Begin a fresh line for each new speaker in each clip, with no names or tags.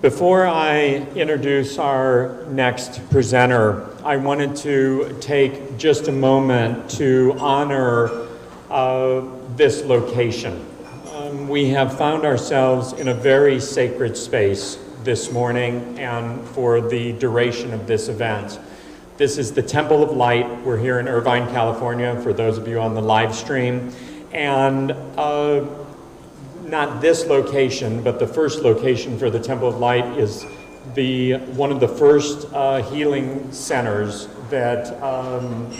Before I introduce our next presenter, I wanted to take just a moment to honor this location. We have found ourselves in a very sacred space this morning and for the duration of this event. This is the Temple of Light. We're here in Irvine, California, for those of you on the live stream. And not this location, but the first location for the Temple of Light is one of the first healing centers that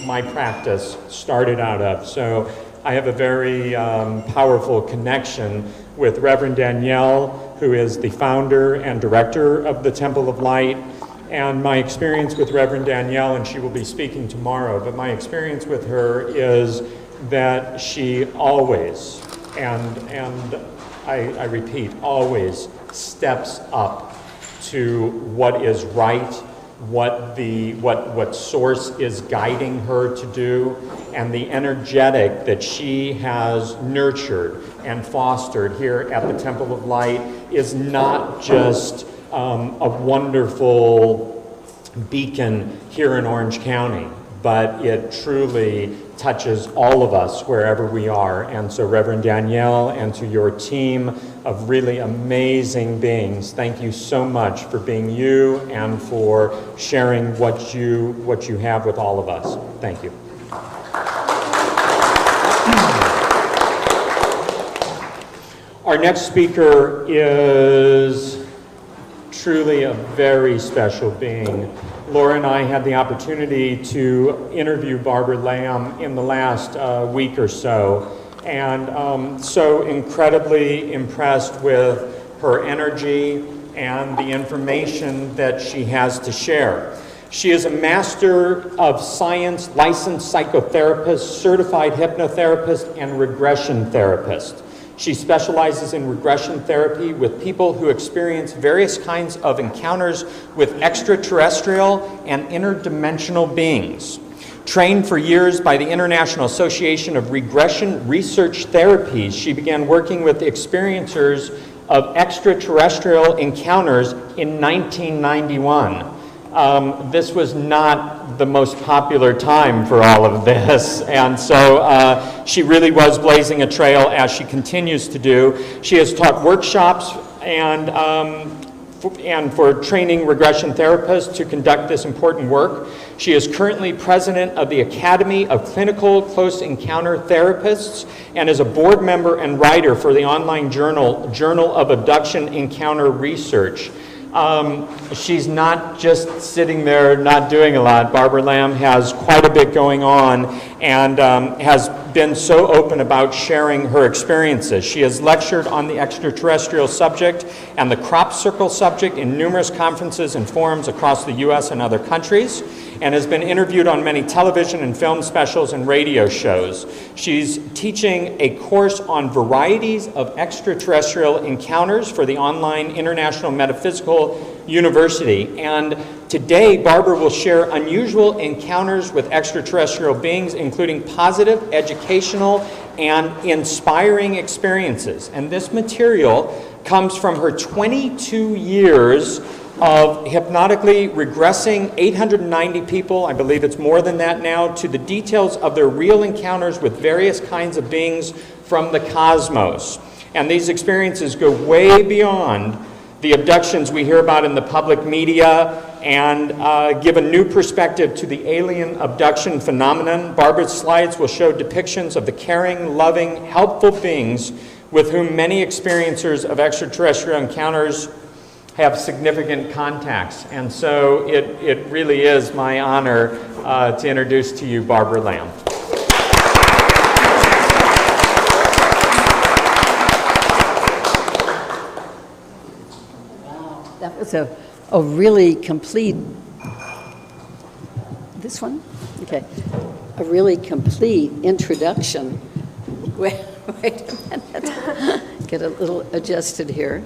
my practice started out of. So I have a very powerful connection with Reverend Danielle, who is the founder and director of the Temple of Light. And my experience with Reverend Danielle, and she will be speaking tomorrow, but my experience with her is that she always, and I repeat, always steps up to what is right, what source is guiding her to do, and the energetic that she has nurtured and fostered here at the Temple of Light is not just a wonderful beacon here in Orange County, but it truly touches all of us wherever we are. And so Reverend Danielle, and to your team of really amazing beings, thank you so much for being you and for sharing what you have with all of us. Thank you. Our next speaker is truly a very special being. Laura and I had the opportunity to interview Barbara Lamb in the last week or so, and so incredibly impressed with her energy and the information that she has to share. She is a Master of Science, licensed psychotherapist, certified hypnotherapist, and regression therapist. She specializes in regression therapy with people who experience various kinds of encounters with extraterrestrial and interdimensional beings. Trained for years by the International Association of Regression Research Therapies, she began working with experiencers of extraterrestrial encounters in 1991. This was not the most popular time for all of this, and so she really was blazing a trail, as she continues to do. She has taught workshops and for training regression therapists to conduct this important work. She is currently president of the Academy of Clinical Close Encounter Therapists and is a board member and writer for the online Journal of Abduction Encounter Research. She's not just sitting there not doing a lot. Barbara Lamb has quite a bit going on and has been so open about sharing her experiences. She has lectured on the extraterrestrial subject and the crop circle subject in numerous conferences and forums across the U.S. and other countries, and has been interviewed on many television and film specials and radio shows. She's teaching a course on varieties of extraterrestrial encounters for the online International Metaphysical University. And today, Barbara will share unusual encounters with extraterrestrial beings, including positive, educational, and inspiring experiences. And this material comes from her 22 years of hypnotically regressing 890 people, I believe it's more than that now, to the details of their real encounters with various kinds of beings from the cosmos. And these experiences go way beyond the abductions we hear about in the public media and give a new perspective to the alien abduction phenomenon. Barbara's slides will show depictions of the caring, loving, helpful beings with whom many experiencers of extraterrestrial encounters have significant contacts. And so it really is my honor to introduce to you Barbara Lamb.
Wow, that was a really complete, this one? Okay. A really complete introduction. Wait a minute. Get a little adjusted here.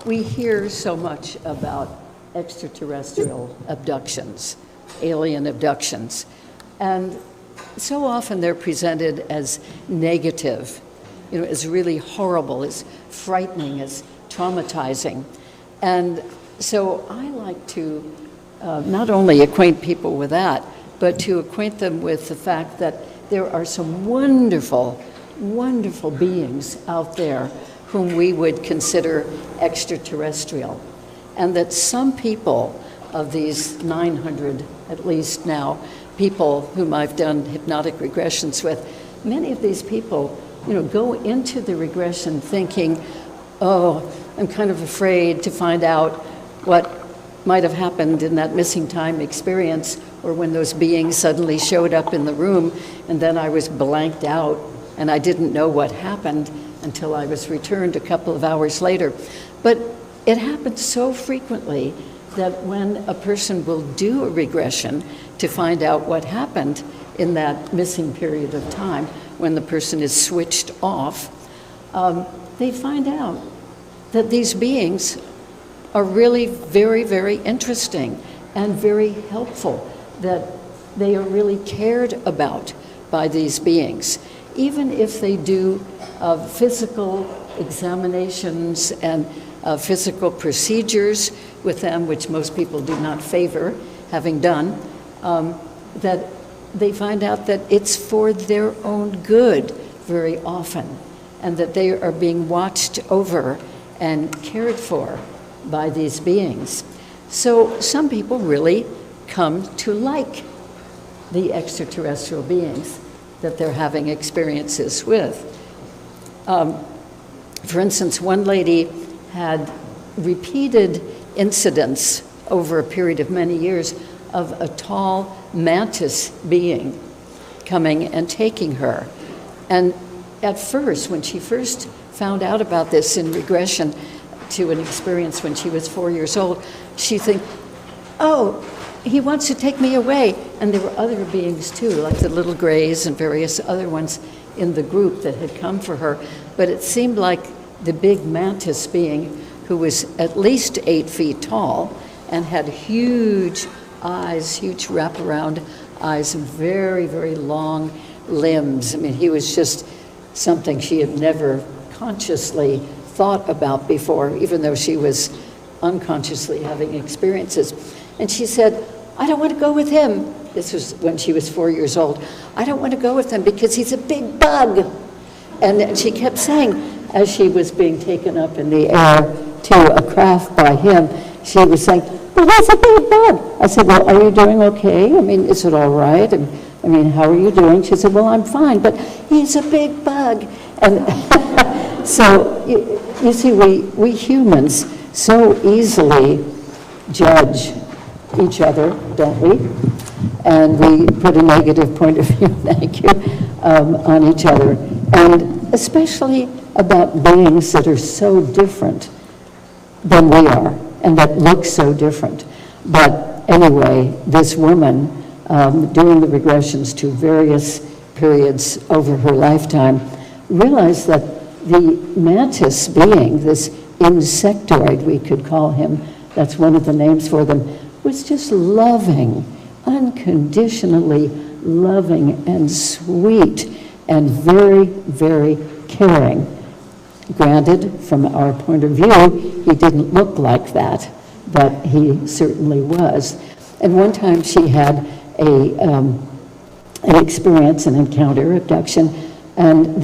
We hear so much about extraterrestrial abductions, alien abductions, and so often they're presented as negative. as really horrible, as frightening, as traumatizing. And so I like to not only acquaint people with that, but to acquaint them with the fact that there are some wonderful, wonderful beings out there whom we would consider extraterrestrial. And that some people of these 900, at least now, people whom I've done hypnotic regressions with, many of these people, go into the regression thinking, oh, I'm kind of afraid to find out what might have happened in that missing time experience, or when those beings suddenly showed up in the room and then I was blanked out and I didn't know what happened until I was returned a couple of hours later. But it happens so frequently that when a person will do a regression to find out what happened in that missing period of time, when the person is switched off, they find out that these beings are really very, very interesting and very helpful, that they are really cared about by these beings. Even if they do physical examinations and physical procedures with them, which most people do not favor having done, that they find out that it's for their own good very often, and that they are being watched over and cared for by these beings. So some people really come to like the extraterrestrial beings that they're having experiences with. For instance, one lady had repeated incidents over a period of many years of a tall mantis being coming and taking her. And at first, when she first found out about this in regression to an experience when she was 4 years old, she think, oh, he wants to take me away. And there were other beings too, like the little grays and various other ones in the group that had come for her. But it seemed like the big mantis being, who was at least 8 feet tall and had huge eyes, huge wraparound eyes, and very, very long limbs. I mean, he was just something she had never consciously thought about before, even though she was unconsciously having experiences. And she said, I don't want to go with him. This was when she was 4 years old. I don't want to go with him because he's a big bug. And she kept saying, as she was being taken up in the air to a craft by him, she was saying, well, he's a big bug. I said, well, are you doing okay? I mean, is it all right? And, I mean, how are you doing? She said, well, I'm fine, but he's a big bug. And so, you see, we humans so easily judge each other, don't we? And we put a negative point of view, thank you, on each other. And especially about beings that are so different than we are, and that look so different. But anyway, this woman, doing the regressions to various periods over her lifetime, realized that the mantis being, this insectoid, we could call him, that's one of the names for them, was just loving, unconditionally loving and sweet and very, very caring. Granted, from our point of view, he didn't look like that, but he certainly was. And one time she had an experience, an encounter, abduction, and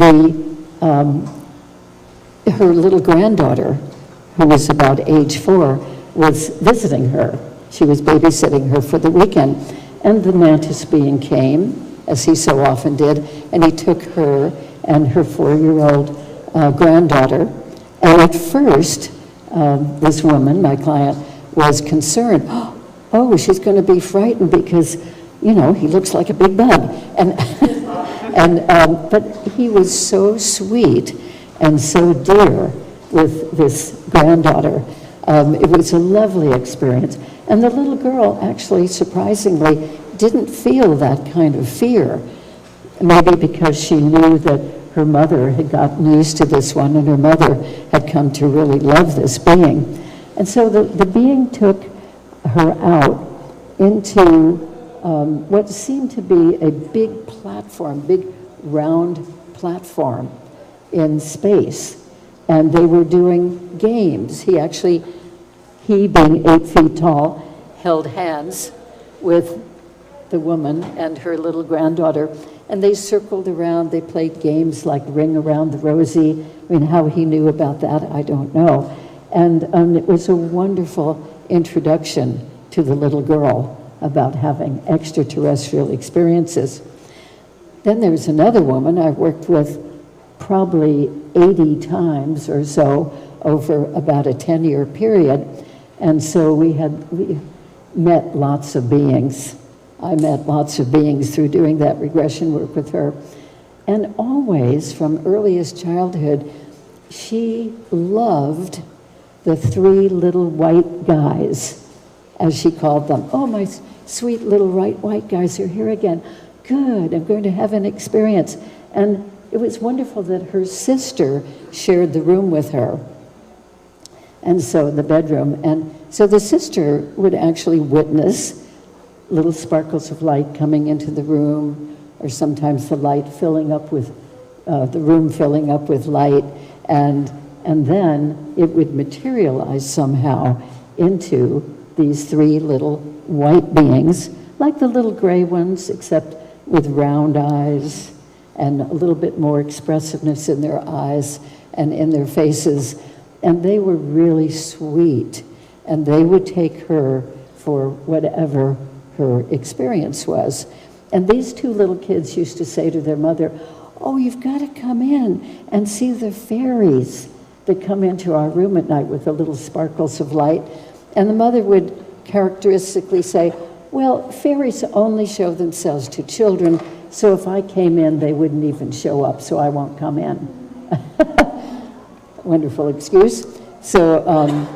her little granddaughter, who was about age 4, was visiting her. She was babysitting her for the weekend. And the mantis being came, as he so often did, and he took her and her 4-year-old granddaughter. And at first, this woman, my client, was concerned. Oh, she's going to be frightened because, you know, he looks like a big bug. But he was so sweet and so dear with this granddaughter. It was a lovely experience. And the little girl actually, surprisingly, didn't feel that kind of fear. Maybe because she knew that her mother had gotten used to this one, and her mother had come to really love this being. And so the being took her out into what seemed to be a big platform, big round platform. in space, and they were doing games. He being 8 feet tall, held hands with the woman and her little granddaughter, and they circled around. They played games like Ring Around the Rosie. I mean, how he knew about that, I don't know. And it was a wonderful introduction to the little girl about having extraterrestrial experiences. Then there was another woman I worked with probably 80 times or so over about a 10-year period. And so we met lots of beings. I met lots of beings through doing that regression work with her. And always, from earliest childhood, she loved the 3 little white guys, as she called them. Oh, my sweet little white guys are here again. Good, I'm going to have an experience. And it was wonderful that her sister shared the room with her. And so in the bedroom. And so the sister would actually witness little sparkles of light coming into the room, or sometimes the light filling up with, the room filling up with light, and then it would materialize somehow into these 3 little white beings, like the little gray ones, except with round eyes and a little bit more expressiveness in their eyes and in their faces. And they were really sweet, and they would take her for whatever her experience was. And these 2 little kids used to say to their mother, oh, you've got to come in and see the fairies that come into our room at night with the little sparkles of light. And the mother would characteristically say, well, fairies only show themselves to children, so if I came in, they wouldn't even show up, so I won't come in. Wonderful excuse. So,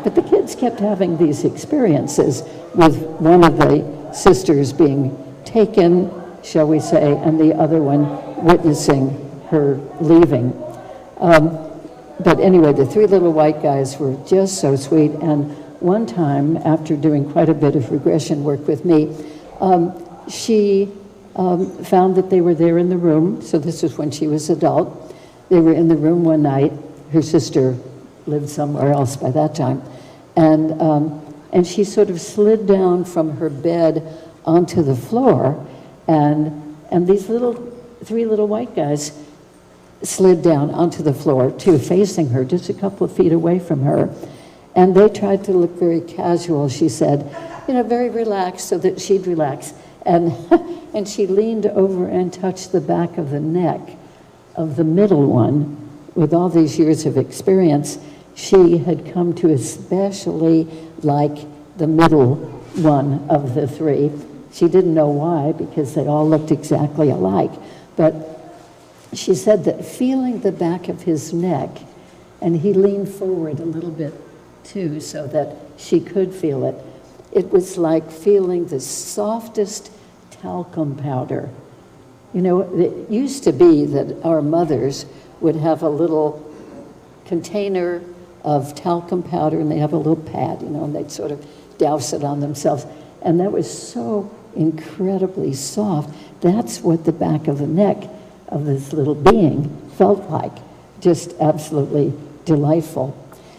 but the kids kept having these experiences with one of the sisters being taken, shall we say, and the other one witnessing her leaving. But anyway, the 3 little white guys were just so sweet. And one time, after doing quite a bit of regression work with me, she found that they were there in the room. So this was when she was adult. They were in the room one night. Her sister lived somewhere else by that time. And she sort of slid down from her bed onto the floor, and these 3 little white guys slid down onto the floor too, facing her, just a couple of feet away from her. And they tried to look very casual, she said, very relaxed so that she'd relax. And she leaned over and touched the back of the neck of the middle one. With all these years of experience, she had come to especially like the middle one of the 3. She didn't know why, because they all looked exactly alike. But she said that feeling the back of his neck, and he leaned forward a little bit too so that she could feel it, it was like feeling the softest talcum powder. It used to be that our mothers would have a little container of talcum powder, and they have a little pad, and they'd sort of douse it on themselves. And that was so incredibly soft. That's what the back of the neck of this little being felt like. Just absolutely delightful.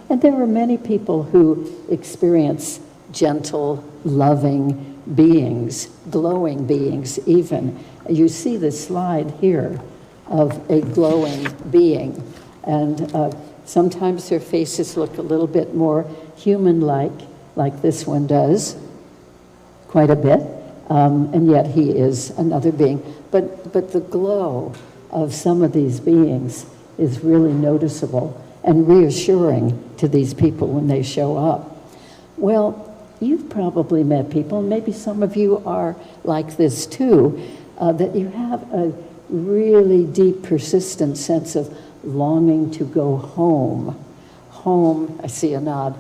And there were many people who experience gentle, loving beings, glowing beings even. You see the slide here of a glowing being. And sometimes their faces look a little bit more human-like, like this one does, quite a bit. And yet he is another being. But the glow of some of these beings is really noticeable and reassuring to these people when they show up. Well, you've probably met people, and maybe some of you are like this too, that you have a really deep, persistent sense of longing to go home. Home, I see a nod,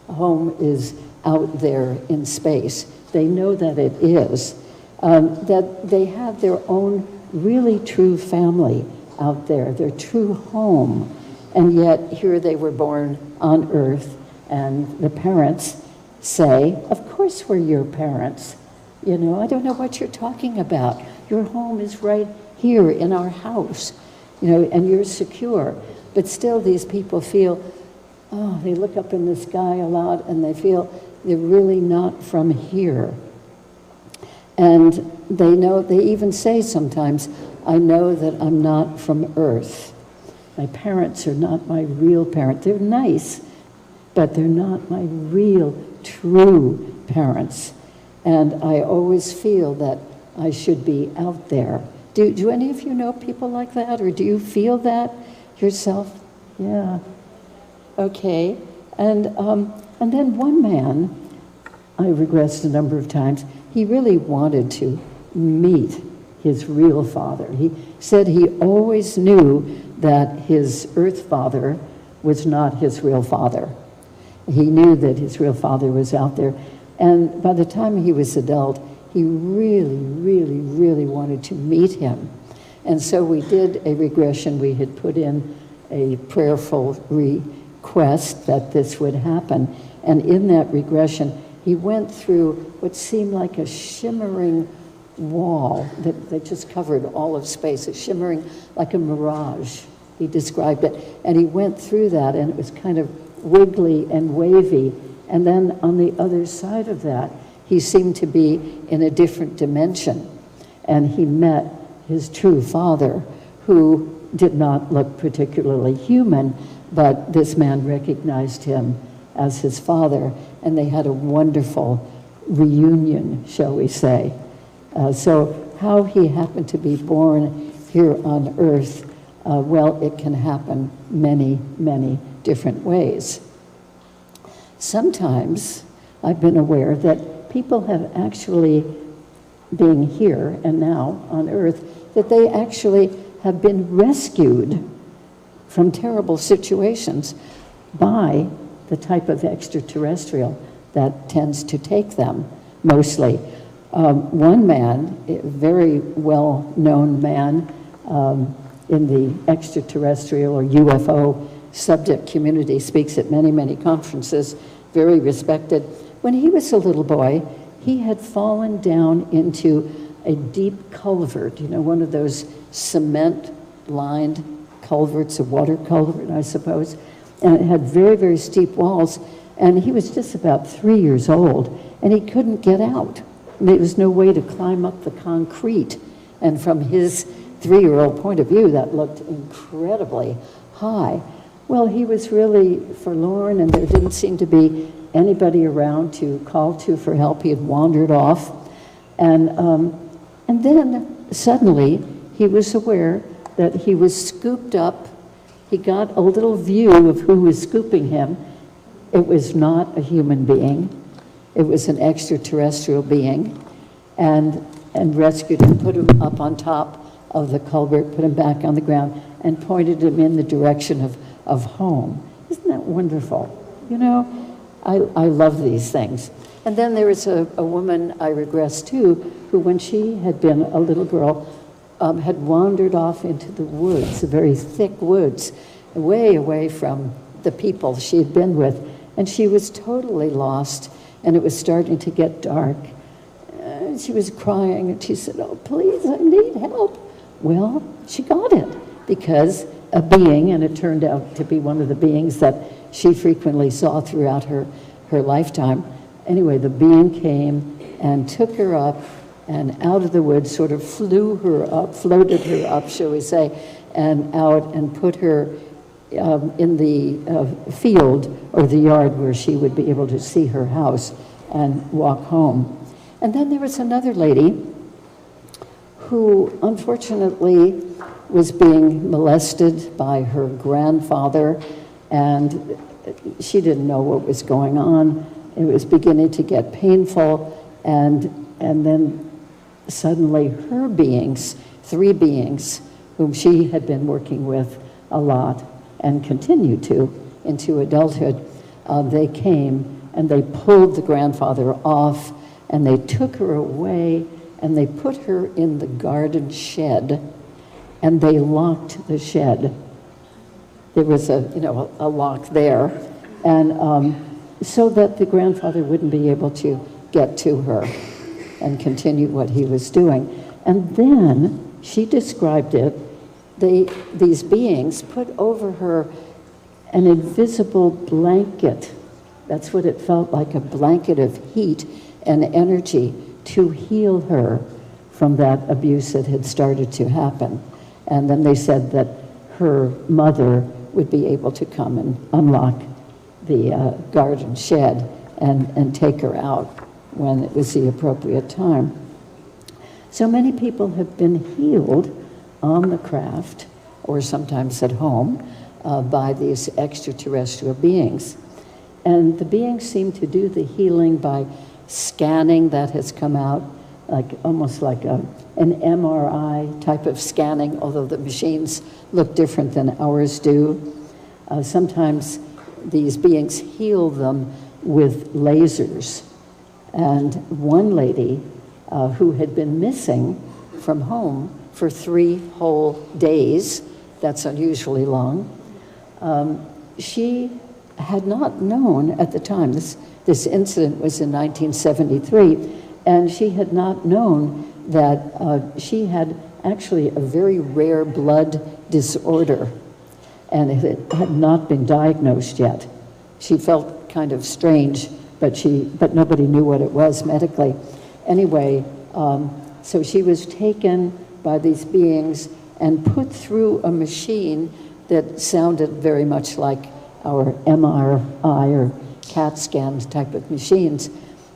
home is out there in space. They know that it is, that they have their own really true family out there, their true home. And yet here they were born on Earth, and the parents say, of course we're your parents. I don't know what you're talking about. Your home is right here in our house. you know, and you're secure. But still these people feel, oh, they look up in the sky a lot and they feel they're really not from here. And they know, they even say sometimes, I know that I'm not from Earth. My parents are not my real parents. They're nice, but they're not my real, true parents. And I always feel that I should be out there. Do any of you know people like that, or do you feel that yourself? Yeah. Okay. And then one man, I regressed a number of times, he really wanted to meet his real father. He said he always knew that his earth father was not his real father. He knew that his real father was out there. And by the time he was adult, he really, really, really wanted to meet him. And so we did a regression. We had put in a prayerful request that this would happen. And in that regression, he went through what seemed like a shimmering wall that just covered all of space, a shimmering like a mirage, he described it. And he went through that, and it was kind of wiggly and wavy. And then on the other side of that, he seemed to be in a different dimension. And he met his true father, who did not look particularly human, but this man recognized him as his father, and they had a wonderful reunion, shall we say. So how he happened to be born here on Earth, well, it can happen many, many different ways. Sometimes I've been aware that people have actually, being here and now on Earth, that they actually have been rescued from terrible situations by the type of extraterrestrial that tends to take them, mostly. One man, a very well-known man in the extraterrestrial or UFO subject community, speaks at many, many conferences, very respected. When he was a little boy, he had fallen down into a deep culvert, you know, one of those cement-lined culverts, a water culvert, I suppose, and it had very, very steep walls, and he was just about 3 years old, and he couldn't get out. There was no way to climb up the concrete, and from his 3-year-old point of view, that looked incredibly high. Well, he was really forlorn, and there didn't seem to be anybody around to call to for help. He had wandered off, and then suddenly he was aware that he was scooped up. He got a little view of who was scooping him. It was not a human being. It was an extraterrestrial being, and rescued him, put him up on top of the culvert, put him back on the ground, and pointed him in the direction of home. Isn't that wonderful? You know, I love these things. And then there was a woman I regressed to, who when she had been a little girl, had wandered off into the woods, the very thick woods, way away from the people she had been with. And she was totally lost, and it was starting to get dark. And she was crying, and she said, "Oh, please, I need help." Well, she got it, because a being, and it turned out to be one of the beings that she frequently saw throughout her lifetime. Anyway, the being came and took her up and out of the woods, sort of flew her up, floated her up, shall we say, and out, and put her in the field or the yard where she would be able to see her house and walk home. And then there was another lady who unfortunately was being molested by her grandfather, and she didn't know what was going on. It was beginning to get painful, and then suddenly her beings, 3 beings, whom she had been working with a lot and continued to into adulthood, they came and they pulled the grandfather off, and they took her away, and they put her in the garden shed, and they locked the shed. There was a lock there, and so that the grandfather wouldn't be able to get to her and continue what he was doing. And then she described it these beings put over her an invisible blanket. That's what it felt like, a blanket of heat and energy to heal her from that abuse that had started to happen. And then they said that her mother would be able to come and unlock the garden shed and take her out when it was the appropriate time. So many people have been healed on the craft, or sometimes at home, by these extraterrestrial beings. And the beings seem to do the healing by scanning that has come out, almost like an MRI type of scanning, although the machines look different than ours do. Sometimes these beings heal them with lasers. And one lady who had been missing from home for 3 whole days, that's unusually long, she had not known at the time, this incident was in 1973, and she had not known that she had actually a very rare blood disorder, and it had not been diagnosed yet. She felt kind of strange, but nobody knew what it was medically. Anyway, so she was taken by these beings and put through a machine that sounded very much like our MRI or CAT scan type of machines.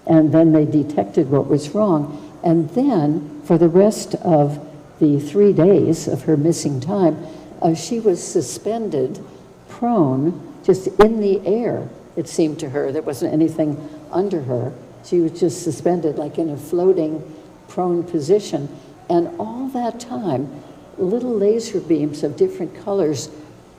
And then they detected what was wrong. And then, for the rest of the 3 days of her missing time, she was suspended, prone, just in the air, it seemed to her. There wasn't anything under her. She was just suspended, like in a floating, prone position. And all that time, little laser beams of different colors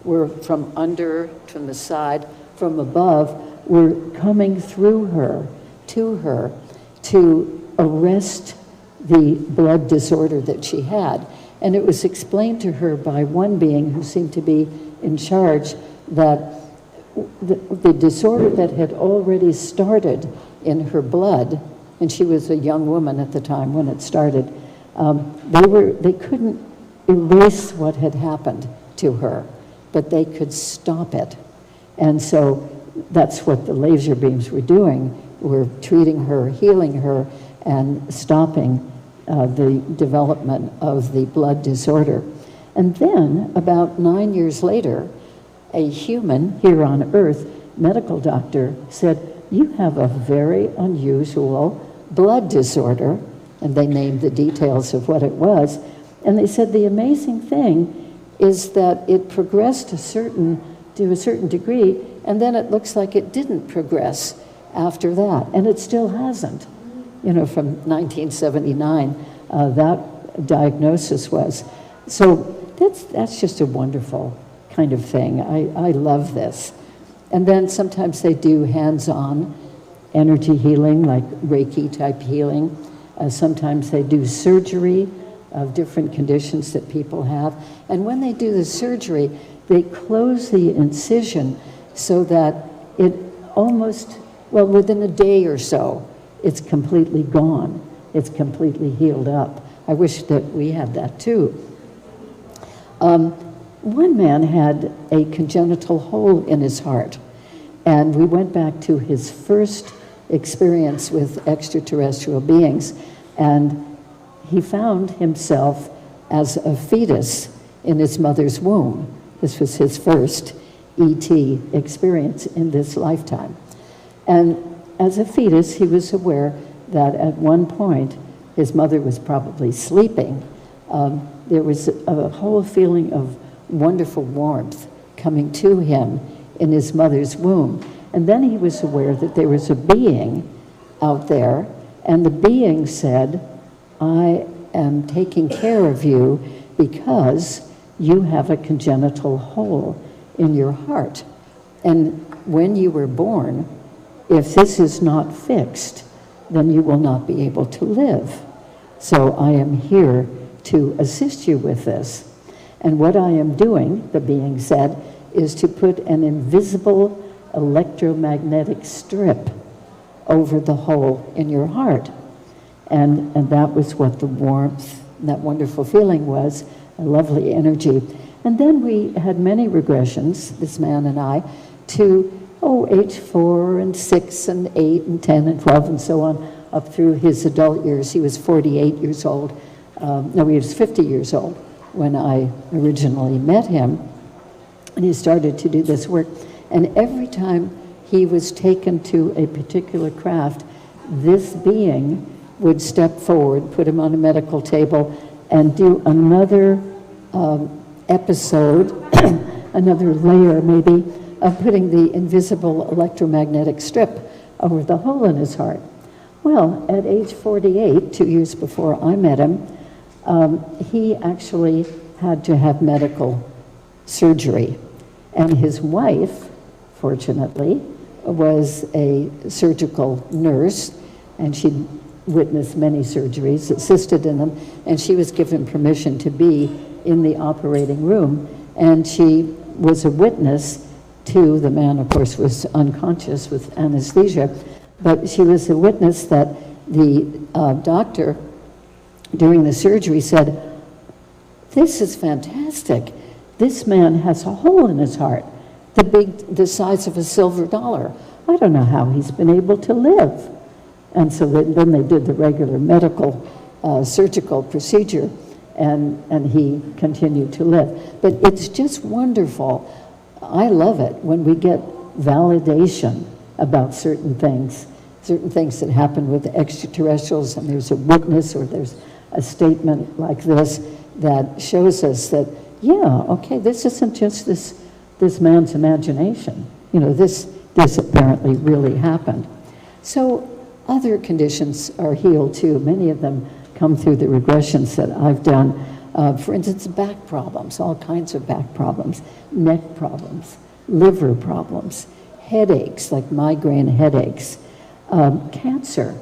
were from under, from the side, from above, were coming through her, to arrest the blood disorder that she had. And it was explained to her by one being who seemed to be in charge that the disorder that had already started in her blood, and she was a young woman at the time when it started, they couldn't erase what had happened to her, but they could stop it. And so that's what the laser beams were doing, were treating her, healing her, and stopping the development of the blood disorder. And then, about 9 years later, a human here on Earth, medical doctor, said, "You have a very unusual blood disorder," and they named the details of what it was. And they said the amazing thing is that it progressed to a certain degree, and then it looks like it didn't progress after that, and it still hasn't. You know, from 1979, that diagnosis was. So that's just a wonderful kind of thing. I love this. And then sometimes they do hands-on energy healing, like Reiki type healing. Sometimes they do surgery of different conditions that people have. And when they do the surgery, they close the incision so that it almost, well, within a day or so, it's completely gone. It's completely healed up. I wish that we had that too. One man had a congenital hole in his heart, and we went back to his first experience with extraterrestrial beings, and he found himself as a fetus in his mother's womb. This was his first ET experience in this lifetime. And as a fetus, he was aware that at one point his mother was probably sleeping. There was a whole feeling of wonderful warmth coming to him in his mother's womb. And then he was aware that there was a being out there, and the being said, "I am taking care of you because you have a congenital hole in your heart. And when you were born, if this is not fixed, then you will not be able to live. So I am here to assist you with this. And what I am doing," the being said, "is to put an invisible electromagnetic strip over the hole in your heart." And that was what the warmth that wonderful feeling was, a lovely energy. And then we had many regressions, this man and I, to, age 4 and 6 and 8 and 10 and 12 and so on, up through his adult years. He was 48 years old. He was 50 years old when I originally met him. And he started to do this work. And every time he was taken to a particular craft, this being would step forward, put him on a medical table, and do another episode, another layer maybe, of putting the invisible electromagnetic strip over the hole in his heart. Well, at age 48, 2 years before I met him, he actually had to have medical surgery. And his wife, fortunately, was a surgical nurse, and she'd witnessed many surgeries, assisted in them, and she was given permission to be in the operating room. And she was a witness to, the man, of course, was unconscious with anesthesia, but she was a witness that the doctor, during the surgery, said, "This is fantastic. This man has a hole in his heart, the size of a silver dollar. I don't know how he's been able to live." And so then they did the regular medical surgical procedure, and he continued to live. But it's just wonderful. I love it when we get validation about certain things that happen with the extraterrestrials, and there's a witness or there's a statement like this that shows us that, yeah, okay, this isn't just this man's imagination. This apparently really happened. So other conditions are healed too. Many of them come through the regressions that I've done. For instance, back problems, all kinds of back problems, neck problems, liver problems, headaches, like migraine headaches, cancer.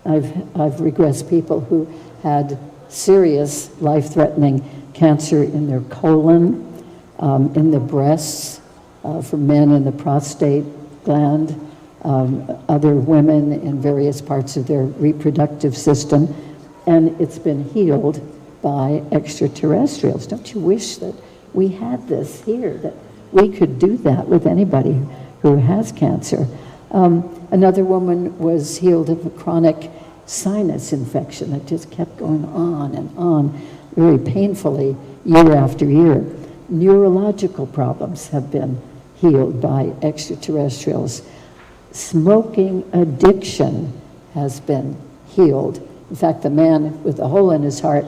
I've regressed people who had serious life-threatening cancer in their colon, in the breasts, for men in the prostate gland, other women in various parts of their reproductive system, and it's been healed by extraterrestrials. Don't you wish that we had this here, that we could do that with anybody who has cancer? Another woman was healed of a chronic sinus infection that just kept going on, very painfully, year after year. Neurological problems have been healed by extraterrestrials. Smoking addiction has been healed. In fact, the man with the hole in his heart,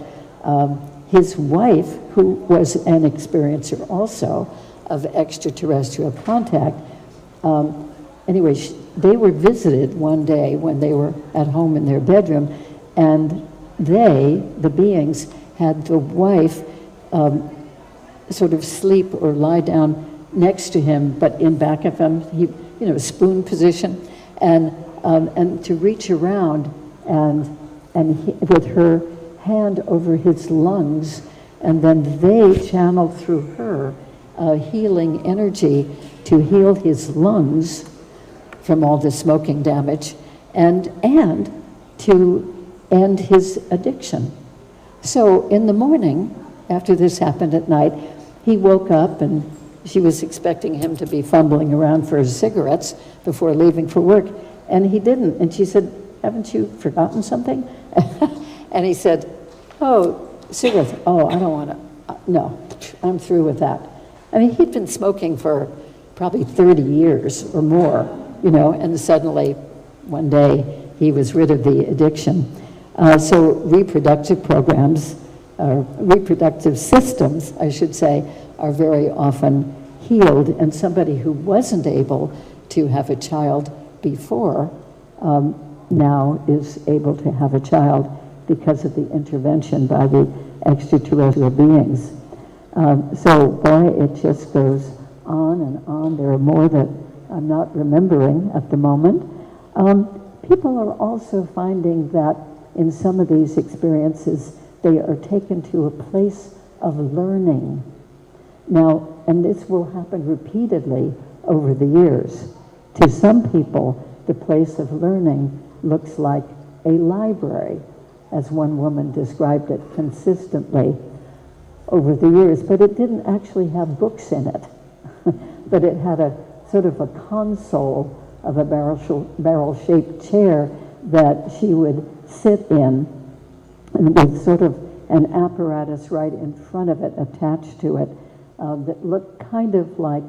his wife, who was an experiencer also of extraterrestrial contact, anyway, they were visited one day when they were at home in their bedroom, and the beings, had the wife sort of sleep or lie down next to him, but in back of him, spoon position, and to reach around and with her hand over his lungs, and then they channeled through her healing energy to heal his lungs from all the smoking damage, and to end his addiction. So in the morning, after this happened at night, he woke up and she was expecting him to be fumbling around for his cigarettes before leaving for work, and he didn't. And she said, "Haven't you forgotten something?" And he said, "Oh, cigarettes. Oh, I don't want to. No, I'm through with that." I mean, he'd been smoking for probably 30 years or more, and suddenly one day he was rid of the addiction. So reproductive programs, reproductive systems, I should say, are very often healed, and somebody who wasn't able to have a child before now is able to have a child because of the intervention by the extraterrestrial beings. So boy, it just goes on and on. There are more that I'm not remembering at the moment. People are also finding that in some of these experiences, they are taken to a place of learning. Now, and this will happen repeatedly over the years. To some people, the place of learning looks like a library as one woman described it, consistently over the years, but it didn't actually have books in it. But it had a sort of a console of a barrel-shaped chair that she would sit in, and with sort of an apparatus right in front of it, attached to it, that looked kind of like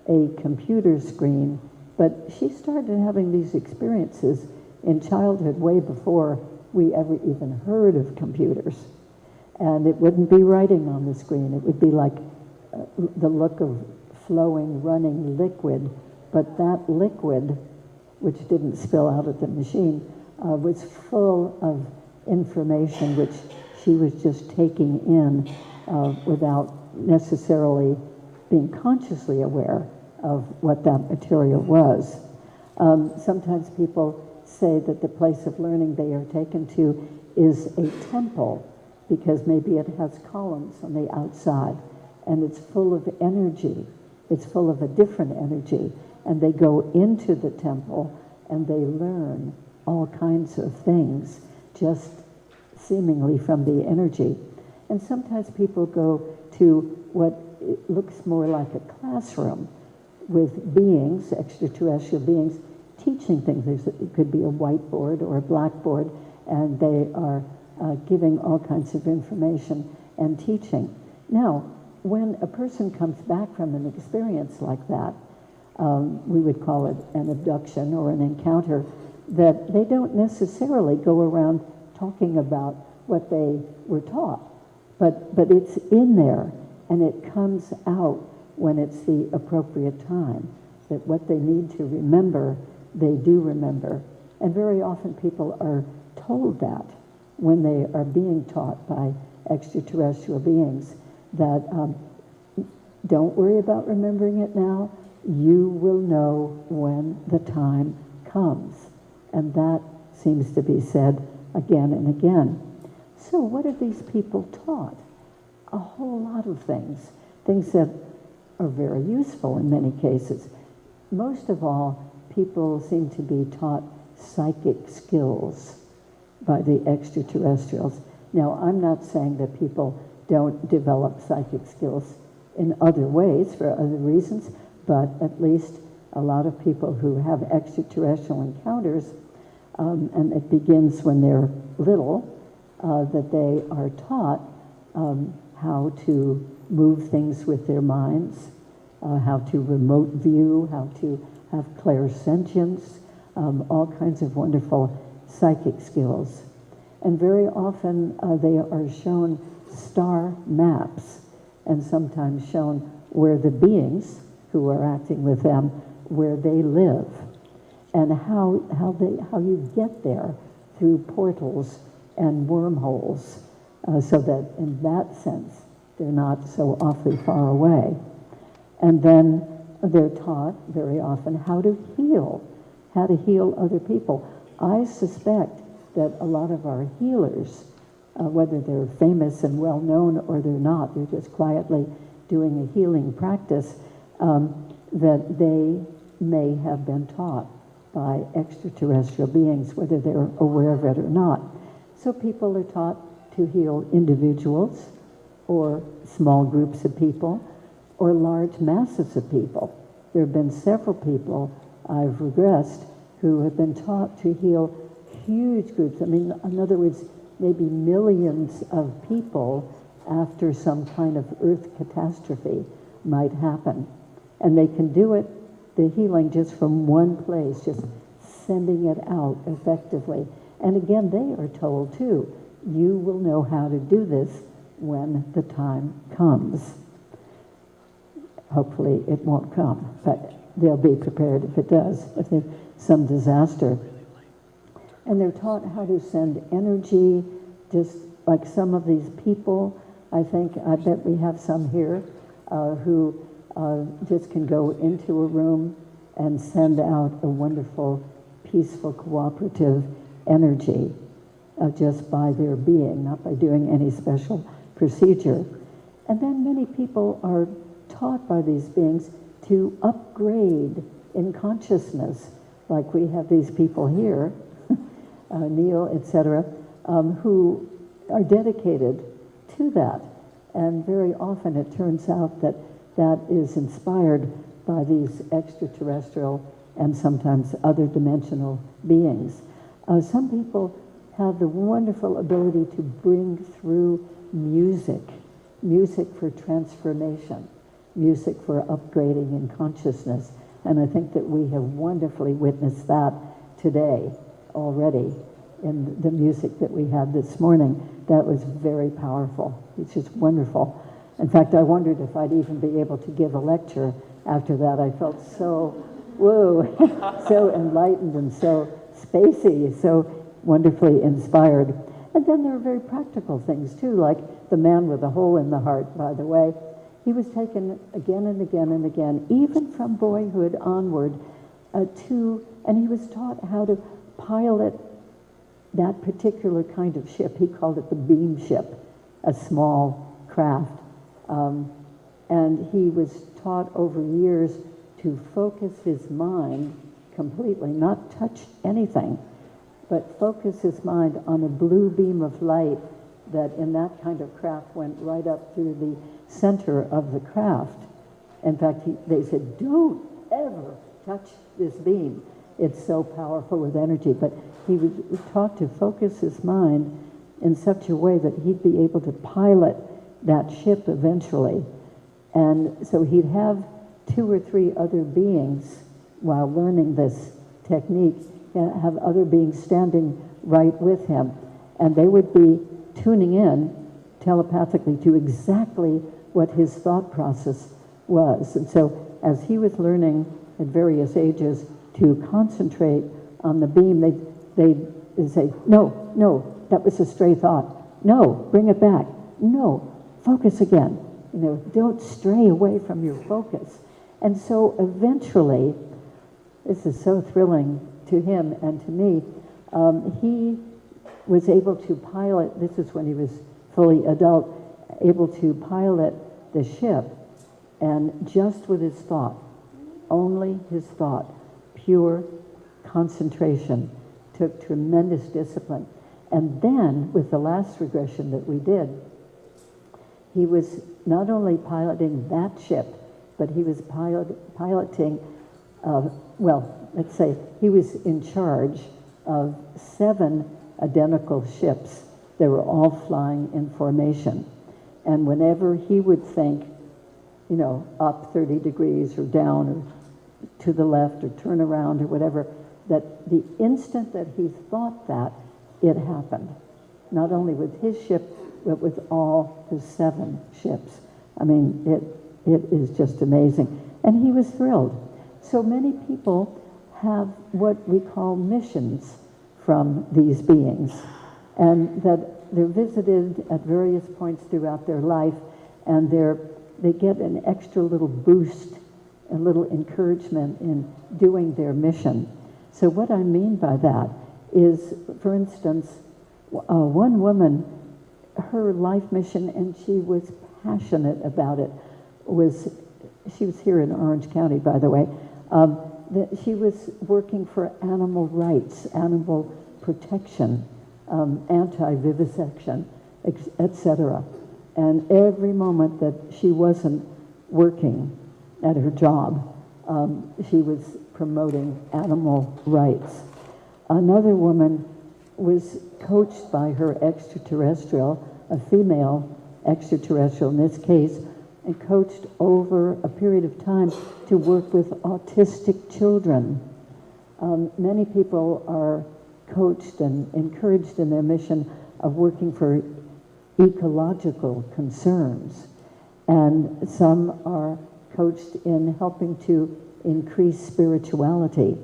a computer screen. But she started having these experiences in childhood way before we ever even heard of computers. And it wouldn't be writing on the screen. It would be like the look of flowing, running liquid. But that liquid, which didn't spill out of the machine, was full of information which she was just taking in without necessarily being consciously aware of what that material was. Sometimes people say that the place of learning they are taken to is a temple, because maybe it has columns on the outside, and it's full of energy. It's full of a different energy, and they go into the temple and they learn all kinds of things, just seemingly from the energy. And sometimes people go to what looks more like a classroom with beings, extraterrestrial beings, teaching things. It could be a whiteboard or a blackboard, and they are giving all kinds of information and teaching. Now, when a person comes back from an experience like that, we would call it an abduction or an encounter, that they don't necessarily go around talking about what they were taught, but it's in there, and it comes out when it's the appropriate time, that what they need to remember, they do remember. And very often people are told that when they are being taught by extraterrestrial beings, that don't worry about remembering it now, you will know when the time comes. And that seems to be said again and again. So what are these people taught? A whole lot of things that are very useful in many cases. Most of all, people seem to be taught psychic skills by the extraterrestrials. Now, I'm not saying that people don't develop psychic skills in other ways for other reasons, but at least a lot of people who have extraterrestrial encounters, and it begins when they're little, that they are taught how to move things with their minds, how to remote view, how to have clairsentience, all kinds of wonderful psychic skills. And very often they are shown star maps, and sometimes shown where the beings who are acting with them, where they live, and how you get there through portals and wormholes, so that in that sense they're not so awfully far away. And then they're taught very often how to heal other people. I suspect that a lot of our healers, whether they're famous and well known or they're not, they're just quietly doing a healing practice, that they may have been taught by extraterrestrial beings, whether they're aware of it or not. So people are taught to heal individuals, or small groups of people, or large masses of people. There have been several people I've regressed who have been taught to heal huge groups. I mean, in other words, maybe millions of people after some kind of earth catastrophe might happen. And they can do it, the healing, just from one place, just sending it out effectively. And again, they are told too, you will know how to do this when the time comes. Hopefully it won't come, but they'll be prepared if it does, if there's some disaster. And they're taught how to send energy, just like some of these people. I bet we have some here who just can go into a room and send out a wonderful, peaceful, cooperative energy just by their being, not by doing any special procedure. And then many people are taught by these beings to upgrade in consciousness, like we have these people here, Neil, etc., who are dedicated to that. And very often it turns out that that is inspired by these extraterrestrial and sometimes other dimensional beings. Some people have the wonderful ability to bring through music for transformation, music for upgrading in consciousness. And I think that we have wonderfully witnessed that today already in the music that we had this morning. That was very powerful. It's just wonderful. In fact, I wondered if I'd even be able to give a lecture after that. I felt so, whoa, so enlightened and so spacey, so wonderfully inspired. And then there are very practical things too, like the man with a hole in the heart, by the way. He was taken again and again and again, even from boyhood onward, and he was taught how to pilot that particular kind of ship. He called it the beam ship, a small craft. And he was taught over years to focus his mind completely, not touch anything, but focus his mind on a blue beam of light that in that kind of craft went right up through the center of the craft. In fact, they said, don't ever touch this beam. It's so powerful with energy. But he was taught to focus his mind in such a way that he'd be able to pilot that ship eventually. And so he'd have 2 or 3 other beings while learning this technique, have other beings standing right with him. And they would be tuning in telepathically to exactly what his thought process was. And so as he was learning at various ages to concentrate on the beam, they'd say, no, that was a stray thought. No, bring it back. No, focus again. Don't stray away from your focus. And so eventually, this is so thrilling to him and to me, he was able to pilot, this is when he was fully adult, able to pilot the ship, and just with his thought, only his thought, pure concentration, took tremendous discipline. And then, with the last regression that we did, he was not only piloting that ship, but he was piloting, let's say, he was in charge of 7 identical ships. They were all flying in formation. And whenever he would think, up 30 degrees or down or to the left or turn around or whatever, that the instant that he thought that, it happened. Not only with his ship, but with all the 7 ships. I mean, it is just amazing. And he was thrilled. So many people have what we call missions from these beings, and that they're visited at various points throughout their life, and they get an extra little boost, a little encouragement in doing their mission. So what I mean by that is, for instance, one woman, her life mission, and she was passionate about it, she was here in Orange County, by the way, she was working for animal rights, animal protection, anti-vivisection, etc. And every moment that she wasn't working at her job, she was promoting animal rights. Another woman was coached by her extraterrestrial, a female extraterrestrial in this case, and coached over a period of time to work with autistic children. Many people are coached and encouraged in their mission of working for ecological concerns, and some are coached in helping to increase spirituality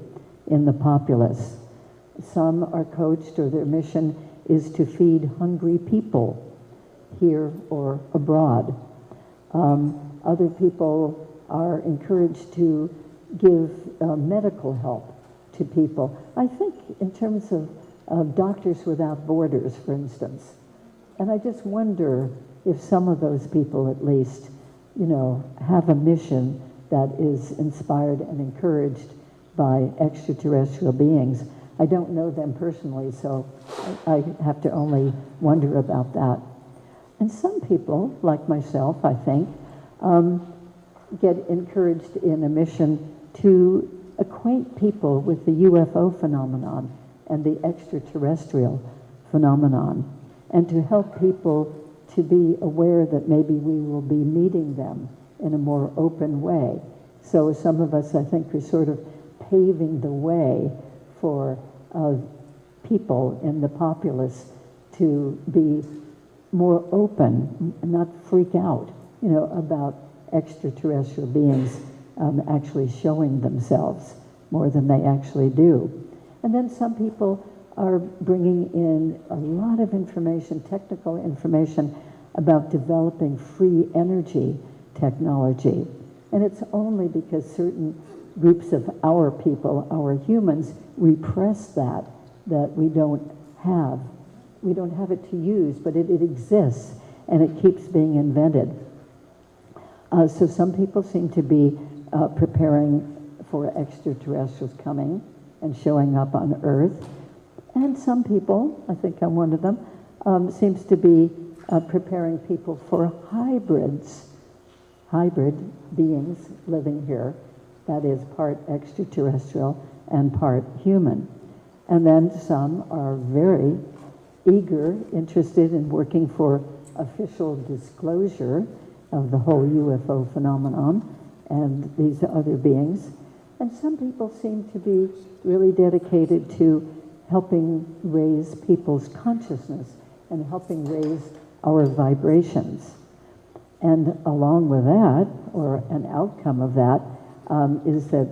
in the populace. Some are coached, or their mission is to feed hungry people here or abroad. Other people are encouraged to give medical help to people. I think in terms of Doctors Without Borders, for instance. And I just wonder if some of those people at least, have a mission that is inspired and encouraged by extraterrestrial beings.
I don't know them personally, so I have to only wonder about that. And some people, like myself, I think, get encouraged in a mission to acquaint people with the UFO phenomenon and the extraterrestrial phenomenon, and to help people to be aware that maybe we will be meeting them in a more open way. So some of us, I think, are sort of paving the way for people in the populace to be more open, not freak out, about extraterrestrial beings actually showing themselves more than they actually do. And then some people are bringing in a lot of information, technical information, about developing free energy technology. And it's only because certain groups of our people, our humans, repress that we don't have it to use, but it exists, and it keeps being invented. So some people seem to be preparing for extraterrestrials coming and showing up on Earth. And some people, I think I'm one of them, seems to be preparing people for hybrid beings living here, that is part extraterrestrial and part human. And then some are very eager, interested in working for official disclosure of the whole UFO phenomenon and these other beings. And some people seem to be really dedicated to helping raise people's consciousness and helping raise our vibrations. And along with that, or an outcome of that, is that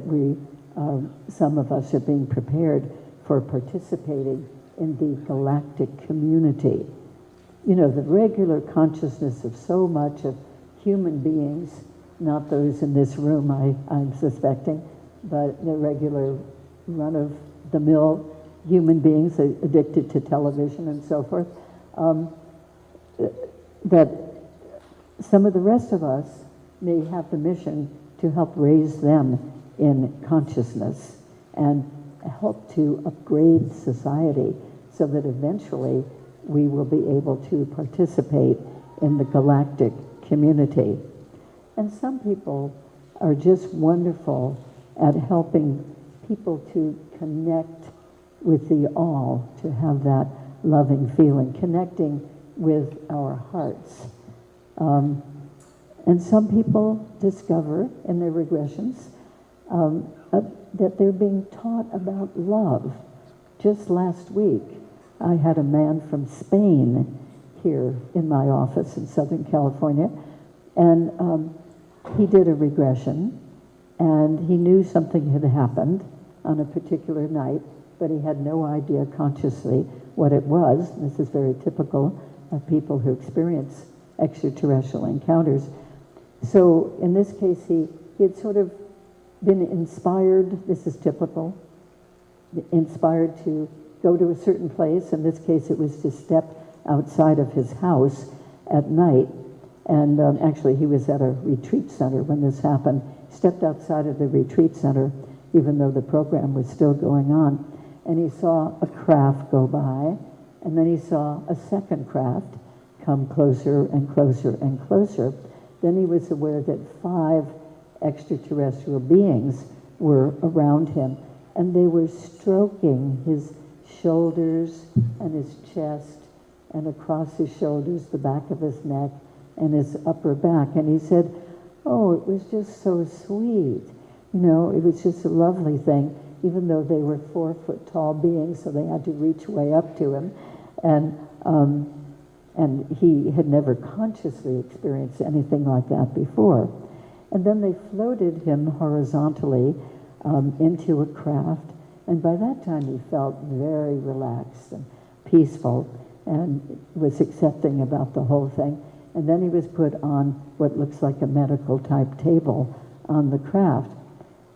some of us are being prepared for participating in the galactic community. The regular consciousness of so much of human beings, not those in this room, I'm suspecting, but the regular run-of-the-mill human beings addicted to television and so forth, that some of the rest of us may have the mission to help raise them in consciousness and help to upgrade society so that eventually we will be able to participate in the galactic community. And some people are just wonderful at helping people to connect with the all, to have that loving feeling, connecting with our hearts. And some people discover in their regressions that they're being taught about love. Just last week, I had a man from Spain here in my office in Southern California, and he did a regression, and he knew something had happened on a particular night, but he had no idea consciously what it was. This is very typical of people who experience extraterrestrial encounters. So in this case, he had sort of been inspired, this is typical, inspired to go to a certain place. In this case, it was to step outside of his house at night. And actually, he was at a retreat center when this happened. Stepped outside of the retreat center, even though the program was still going on. And he saw a craft go by, and then he saw a second craft come closer and closer and closer. Then he was aware that 5 extraterrestrial beings were around him, and they were stroking his shoulders and his chest, and across his shoulders, the back of his neck, and his upper back. And he said, oh, it was just so sweet. It was just a lovely thing, even though they were 4-foot tall beings, so they had to reach way up to him. And he had never consciously experienced anything like that before. And then they floated him horizontally into a craft, and by that time he felt very relaxed and peaceful and was accepting about the whole thing. And then he was put on what looks like a medical type table on the craft.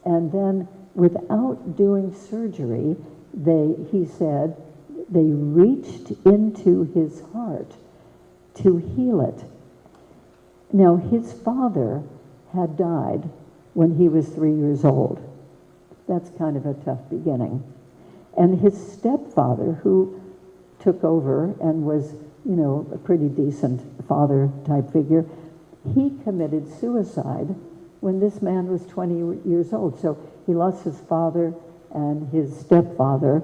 And then without doing surgery, he said, they reached into his heart to heal it. Now, his father had died when he was 3 years old. That's kind of a tough beginning. And his stepfather, who took over and was, you know, a pretty decent father type figure, he committed suicide when this man was 20 years old. So he lost his father and his stepfather.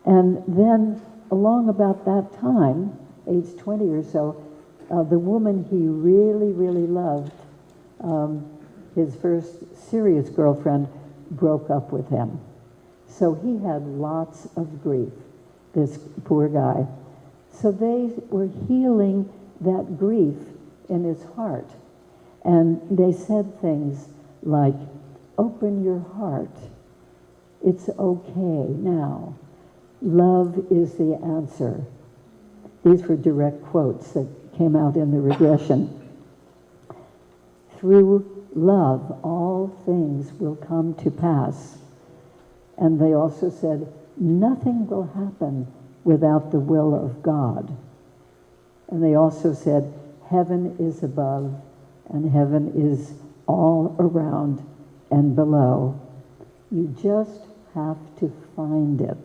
And then along about that time, age 20 or so, the woman he really, really loved, his first serious girlfriend, broke up with him. So he had lots of grief, this poor guy. So they were healing that grief in his heart. And they said things like, open your heart. It's okay now. Love is the answer. These were direct quotes that came out in the regression. Through love, all things will come to pass. And they also said, nothing will happen without the will of God. And they also said, heaven is above and heaven is all around and below. You just have to find it.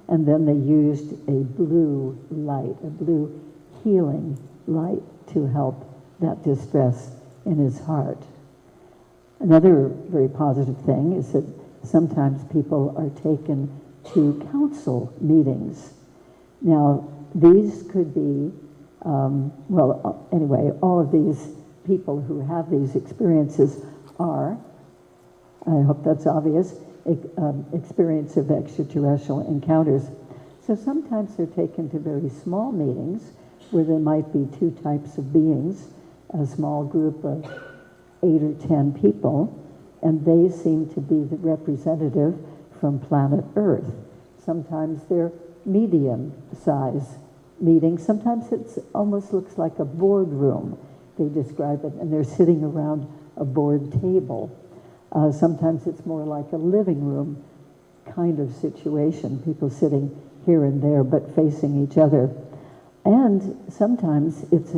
And then they used a blue light, a blue healing light to help that distress in his heart. Another very positive thing is that sometimes people are taken to council meetings. Now, these could be, anyway, all of these people who have these experiences are, I hope that's obvious, experience of extraterrestrial encounters. So sometimes they're taken to very small meetings where there might be two types of beings, a small group of 8 or 10 people, and they seem to be the representative from planet Earth. Sometimes they're medium-size meetings. Sometimes it almost looks like a boardroom, they describe it, and they're sitting around a board table. Sometimes it's more like a living room kind of situation, people sitting here and there but facing each other. And sometimes it's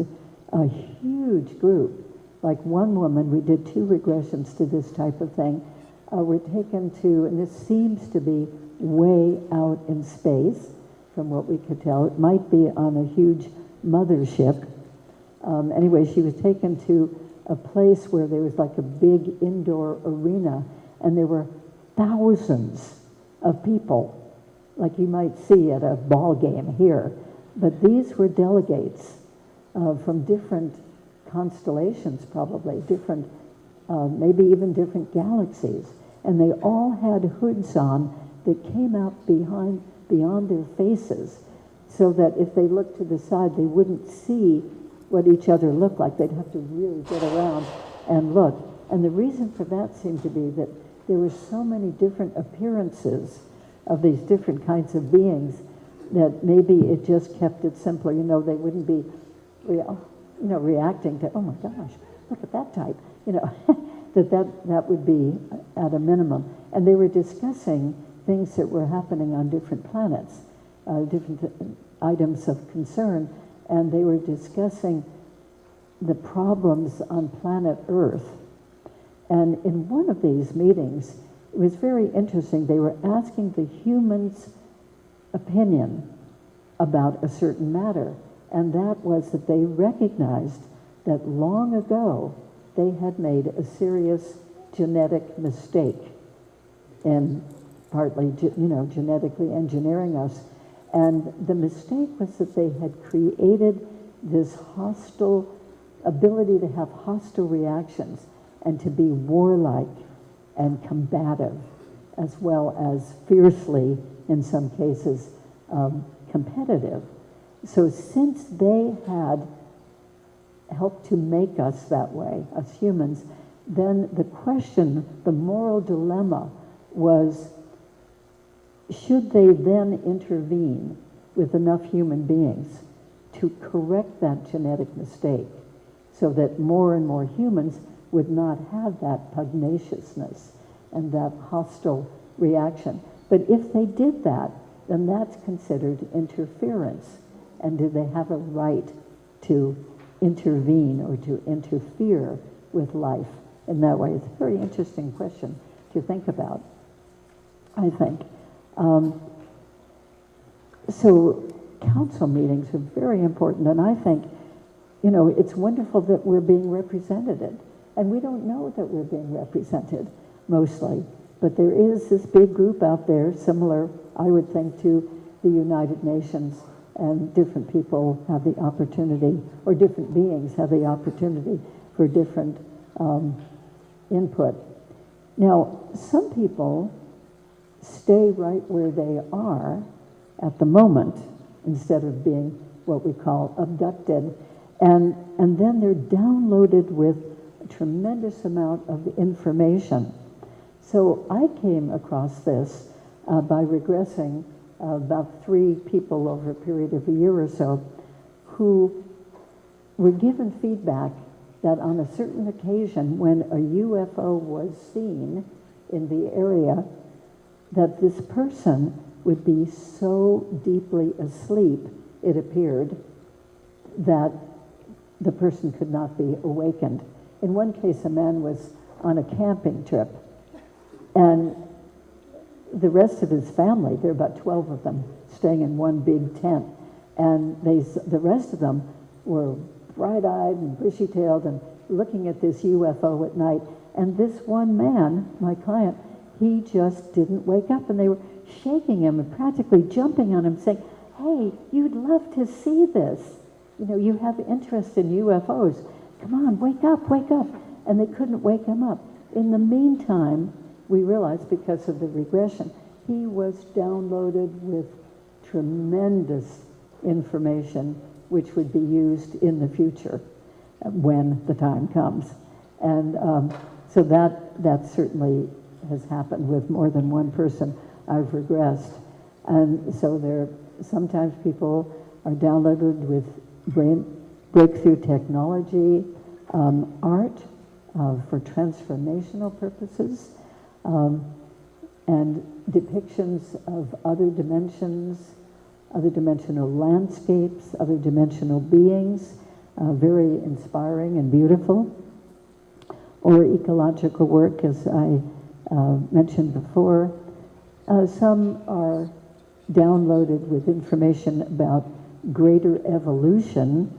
a huge group. Like one woman, we did 2 regressions to this type of thing. We're taken to, and this seems to be way out in space, from what we could tell. It might be on a huge mothership. Anyway, she was taken to a place where there was like a big indoor arena, and there were thousands of people, like you might see at a ball game here. But these were delegates from different constellations, probably, different, maybe even different galaxies. And they all had hoods on that came out beyond their faces, so that if they looked to the side, they wouldn't see what each other looked like. They'd have to really get around and look. And the reason for that seemed to be that there were so many different appearances of these different kinds of beings that maybe it just kept it simpler. You know, they wouldn't be, reacting to, oh my gosh, look at that type. You know, that would be at a minimum. And they were discussing things that were happening on different planets, different items of concern, and they were discussing the problems on planet Earth. And in one of these meetings, it was very interesting. They were asking the humans' opinion about a certain matter, and that was that they recognized that long ago they had made a serious genetic mistake in partly, genetically engineering us. And the mistake was that they had created this hostile ability to have hostile reactions and to be warlike and combative, as well as fiercely, in some cases, competitive. So since they had helped to make us that way, us humans, then the question, the moral dilemma was, should they then intervene with enough human beings to correct that genetic mistake so that more and more humans would not have that pugnaciousness and that hostile reaction? But if they did that, then that's considered interference. And do they have a right to intervene or to interfere with life in that way? It's a very interesting question to think about, I think. So council meetings are very important, and I think, you know, it's wonderful that we're being represented, and we don't know that we're being represented mostly, but there is this big group out there, similar, I would think, to the United Nations, and different people have the opportunity, or different beings have the opportunity for different input. Now, some people stay right where they are at the moment instead of being what we call abducted, and then they're downloaded with a tremendous amount of information. So I came across this by regressing about 3 people over a period of a year or so who were given feedback that on a certain occasion when a UFO was seen in the area, that this person would be so deeply asleep, it appeared, that the person could not be awakened. In one case, a man was on a camping trip, and the rest of his family, there are about 12 of them, staying in one big tent, and the rest of them were bright-eyed and bushy-tailed and looking at this UFO at night. And this one man, my client, he just didn't wake up, and they were shaking him and practically jumping on him, saying, "Hey, you'd love to see this. You know, you have interest in UFOs. Come on, wake up, wake up." And they couldn't wake him up. In the meantime, we realized, because of the regression, he was downloaded with tremendous information which would be used in the future when the time comes. And so that certainly has happened with more than one person I've regressed. And so sometimes people are downloaded with breakthrough technology, art for transformational purposes, and depictions of other dimensions, other dimensional landscapes, other dimensional beings, very inspiring and beautiful. Or ecological work, as I mentioned before. Some are downloaded with information about greater evolution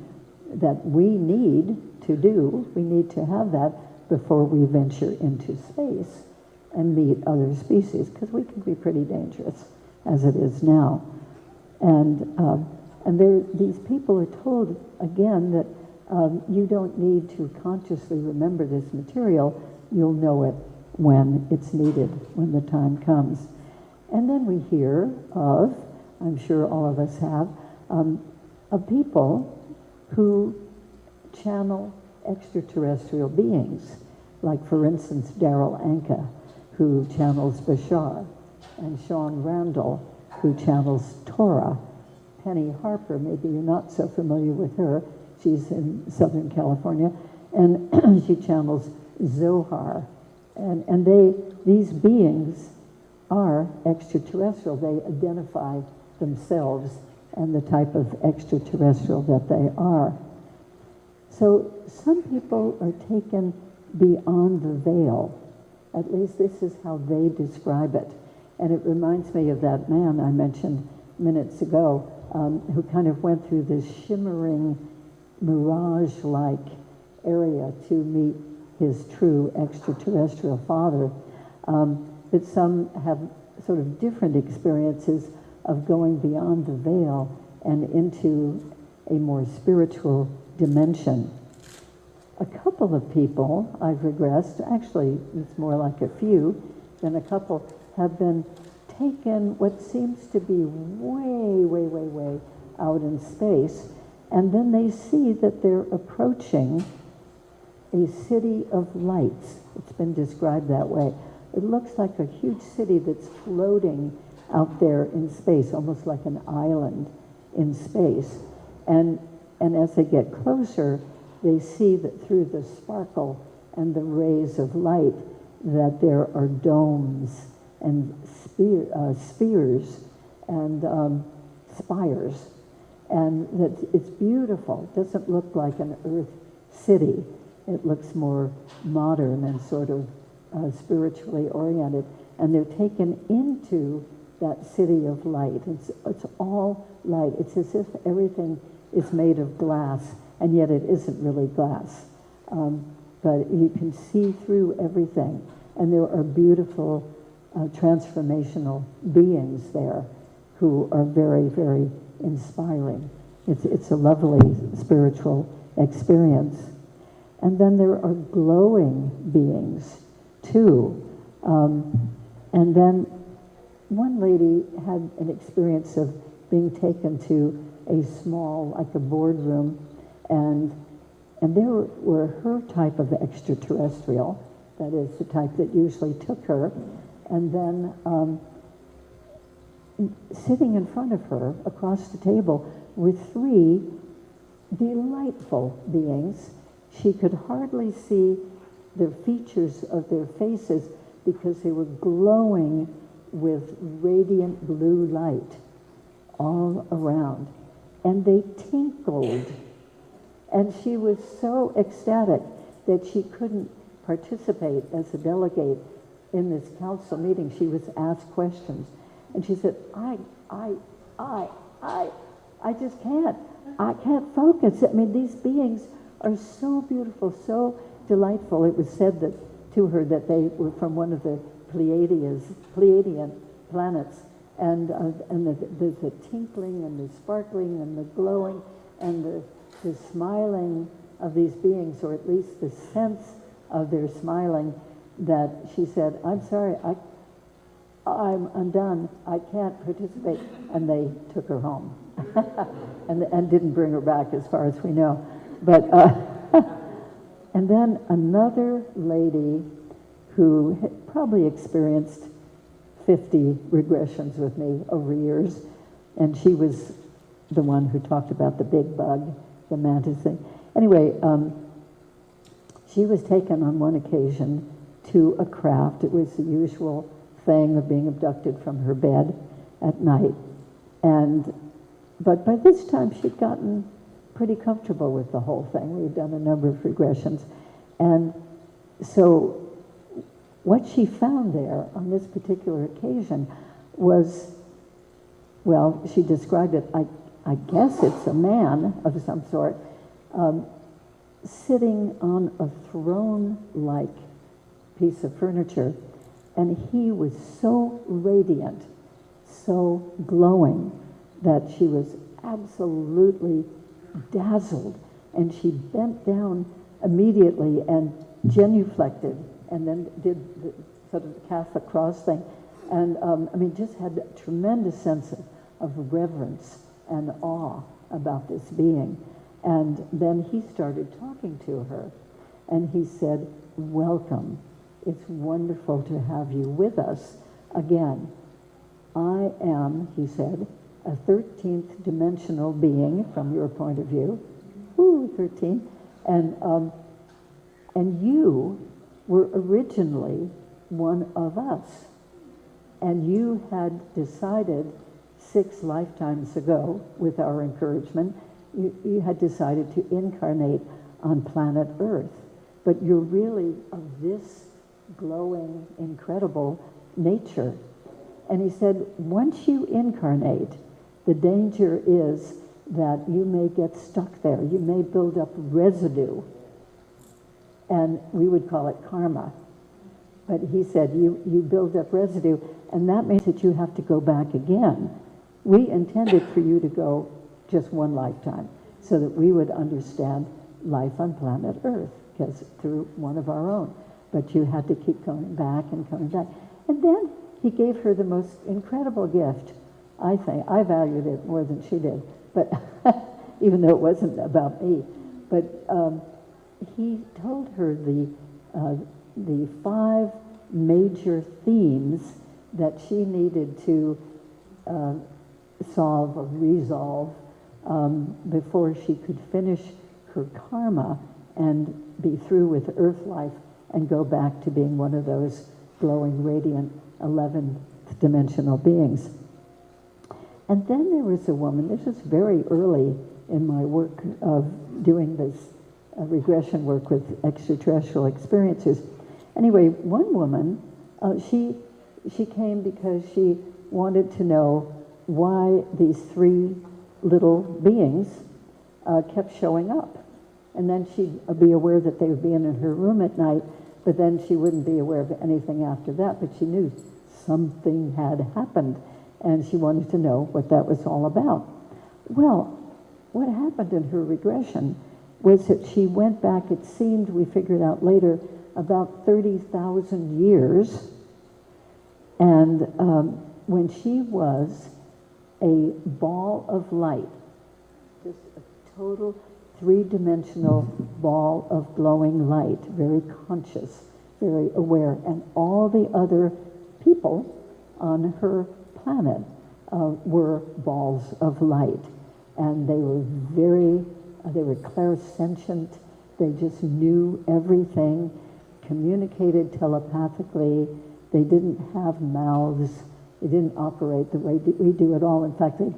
that we need to do. We need to have that before we venture into space and meet other species, because we can be pretty dangerous as it is now. And these people are told, again, that you don't need to consciously remember this material. You'll know it when it's needed, when the time comes. And then we hear of, I'm sure all of us have, of people who channel extraterrestrial beings, like, for instance, Daryl Anka, who channels Bashar, and Sean Randall, who channels Torah. Penny Harper, maybe you're not so familiar with her, she's in Southern California, and she channels Zohar. And these beings are extraterrestrial. They identify themselves and the type of extraterrestrial that they are. So some people are taken beyond the veil. At least this is how they describe it. And it reminds me of that man I mentioned minutes ago, who kind of went through this shimmering, mirage-like area to meet his true extraterrestrial father. But some have sort of different experiences of going beyond the veil and into a more spiritual dimension. A couple of people I've regressed, actually it's more like a few than a couple, have been taken what seems to be way out in space, and then they see that they're approaching a city of lights. It's been described that way. It looks like a huge city that's floating out there in space, almost like an island in space. And as they get closer, they see that through the sparkle and the rays of light that there are domes and spheres and spires, and that it's beautiful. It doesn't look like an Earth city. It looks more modern and sort of spiritually oriented. And they're taken into that city of light. It's all light. It's as if everything is made of glass, and yet it isn't really glass. But you can see through everything. And there are beautiful transformational beings there who are very, very inspiring. It's a lovely spiritual experience. And then there are glowing beings, too. And then one lady had an experience of being taken to a small, like a boardroom, and there were her type of extraterrestrial, that is the type that usually took her, and then sitting in front of her across the table were three delightful beings. She could hardly see the features of their faces because they were glowing with radiant blue light all around. And they tinkled. And she was so ecstatic that she couldn't participate as a delegate in this council meeting. She was asked questions. And she said, I just can't. I can't focus. I mean, these beings are so beautiful, so delightful. It was said that to her that they were from one of the Pleiadian planets, and the tinkling and the sparkling and the glowing and the smiling of these beings, or at least the sense of their smiling, that she said, I'm sorry, I'm undone, I can't participate, and they took her home and didn't bring her back as far as we know. But and then another lady who had probably experienced 50 regressions with me over years, and she was the one who talked about the big bug, the mantis thing. Anyway, she was taken on one occasion to a craft. It was the usual thing of being abducted from her bed at night. But by this time, she'd gotten pretty comfortable with the whole thing. We'd done a number of regressions. And so what she found there on this particular occasion was, well, she described it, I guess it's a man of some sort, sitting on a throne-like piece of furniture, and he was so radiant, so glowing, that she was absolutely dazzled, and she bent down immediately and genuflected, and then did the sort of the Catholic cross thing, and I mean, just had a tremendous sense of reverence and awe about this being. And then he started talking to her, and he said, welcome. It's wonderful to have you with us again. I am, he said, a 13th dimensional being from your point of view. Ooh, 13. And you were originally one of us. And you had decided 6 lifetimes ago, with our encouragement, you had decided to incarnate on planet Earth. But you're really of this glowing, incredible nature. And he said, once you incarnate, the danger is that you may get stuck there. You may build up residue. And we would call it karma. But he said, you build up residue, and that means that you have to go back again. We intended for you to go just one lifetime, so that we would understand life on planet Earth, because through one of our own. But you had to keep coming back and coming back. And then he gave her the most incredible gift, I think. I valued it more than she did, but even though it wasn't about me. But he told her the 5 major themes that she needed to solve or resolve before she could finish her karma and be through with Earth life and go back to being one of those glowing, radiant 11th dimensional beings. And then there was a woman, this was very early in my work of doing this regression work with extraterrestrial experiences. Anyway, one woman, she came because she wanted to know why these three little beings kept showing up. And then she'd be aware that they would be in her room at night, but then she wouldn't be aware of anything after that. But she knew something had happened, and she wanted to know what that was all about. Well, what happened in her regression was that she went back, it seemed, we figured out later, about 30,000 years. And when she was a ball of light, just a total three-dimensional ball of glowing light, very conscious, very aware, and all the other people on her planet were balls of light, and they were clairsentient. They just knew everything, communicated telepathically. They didn't have mouths. They didn't operate the way we do at all. In fact, they'd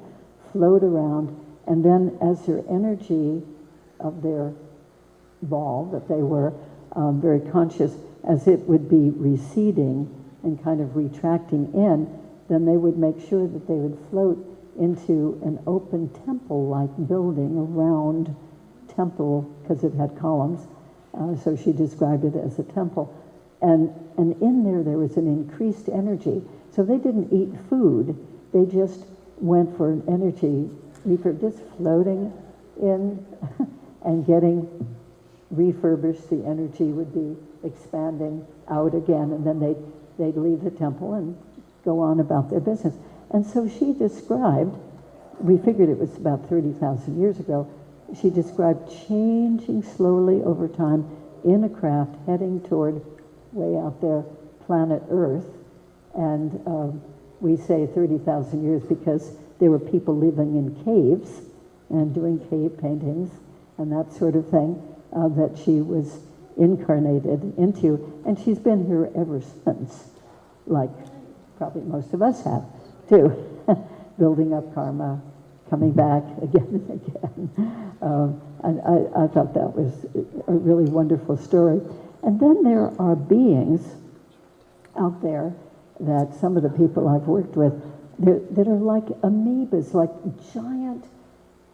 float around, and then as their energy of their ball, that they were very conscious, as it would be receding and kind of retracting in, then they would make sure that they would float into an open temple-like building, a round temple, because it had columns. So she described it as a temple. And in there was an increased energy. So they didn't eat food. They just went for an energy. We were just floating in and getting refurbished. The energy would be expanding out again, and then they'd leave the temple and go on about their business. And so she described, we figured it was about 30,000 years ago, she described changing slowly over time in a craft heading toward way out there, planet Earth. And we say 30,000 years because there were people living in caves and doing cave paintings and that sort of thing that she was incarnated into. And she's been here ever since, like probably most of us have, too, building up karma, coming back again and again. And I thought that was a really wonderful story. And then there are beings out there that some of the people I've worked with that are like amoebas, like giant,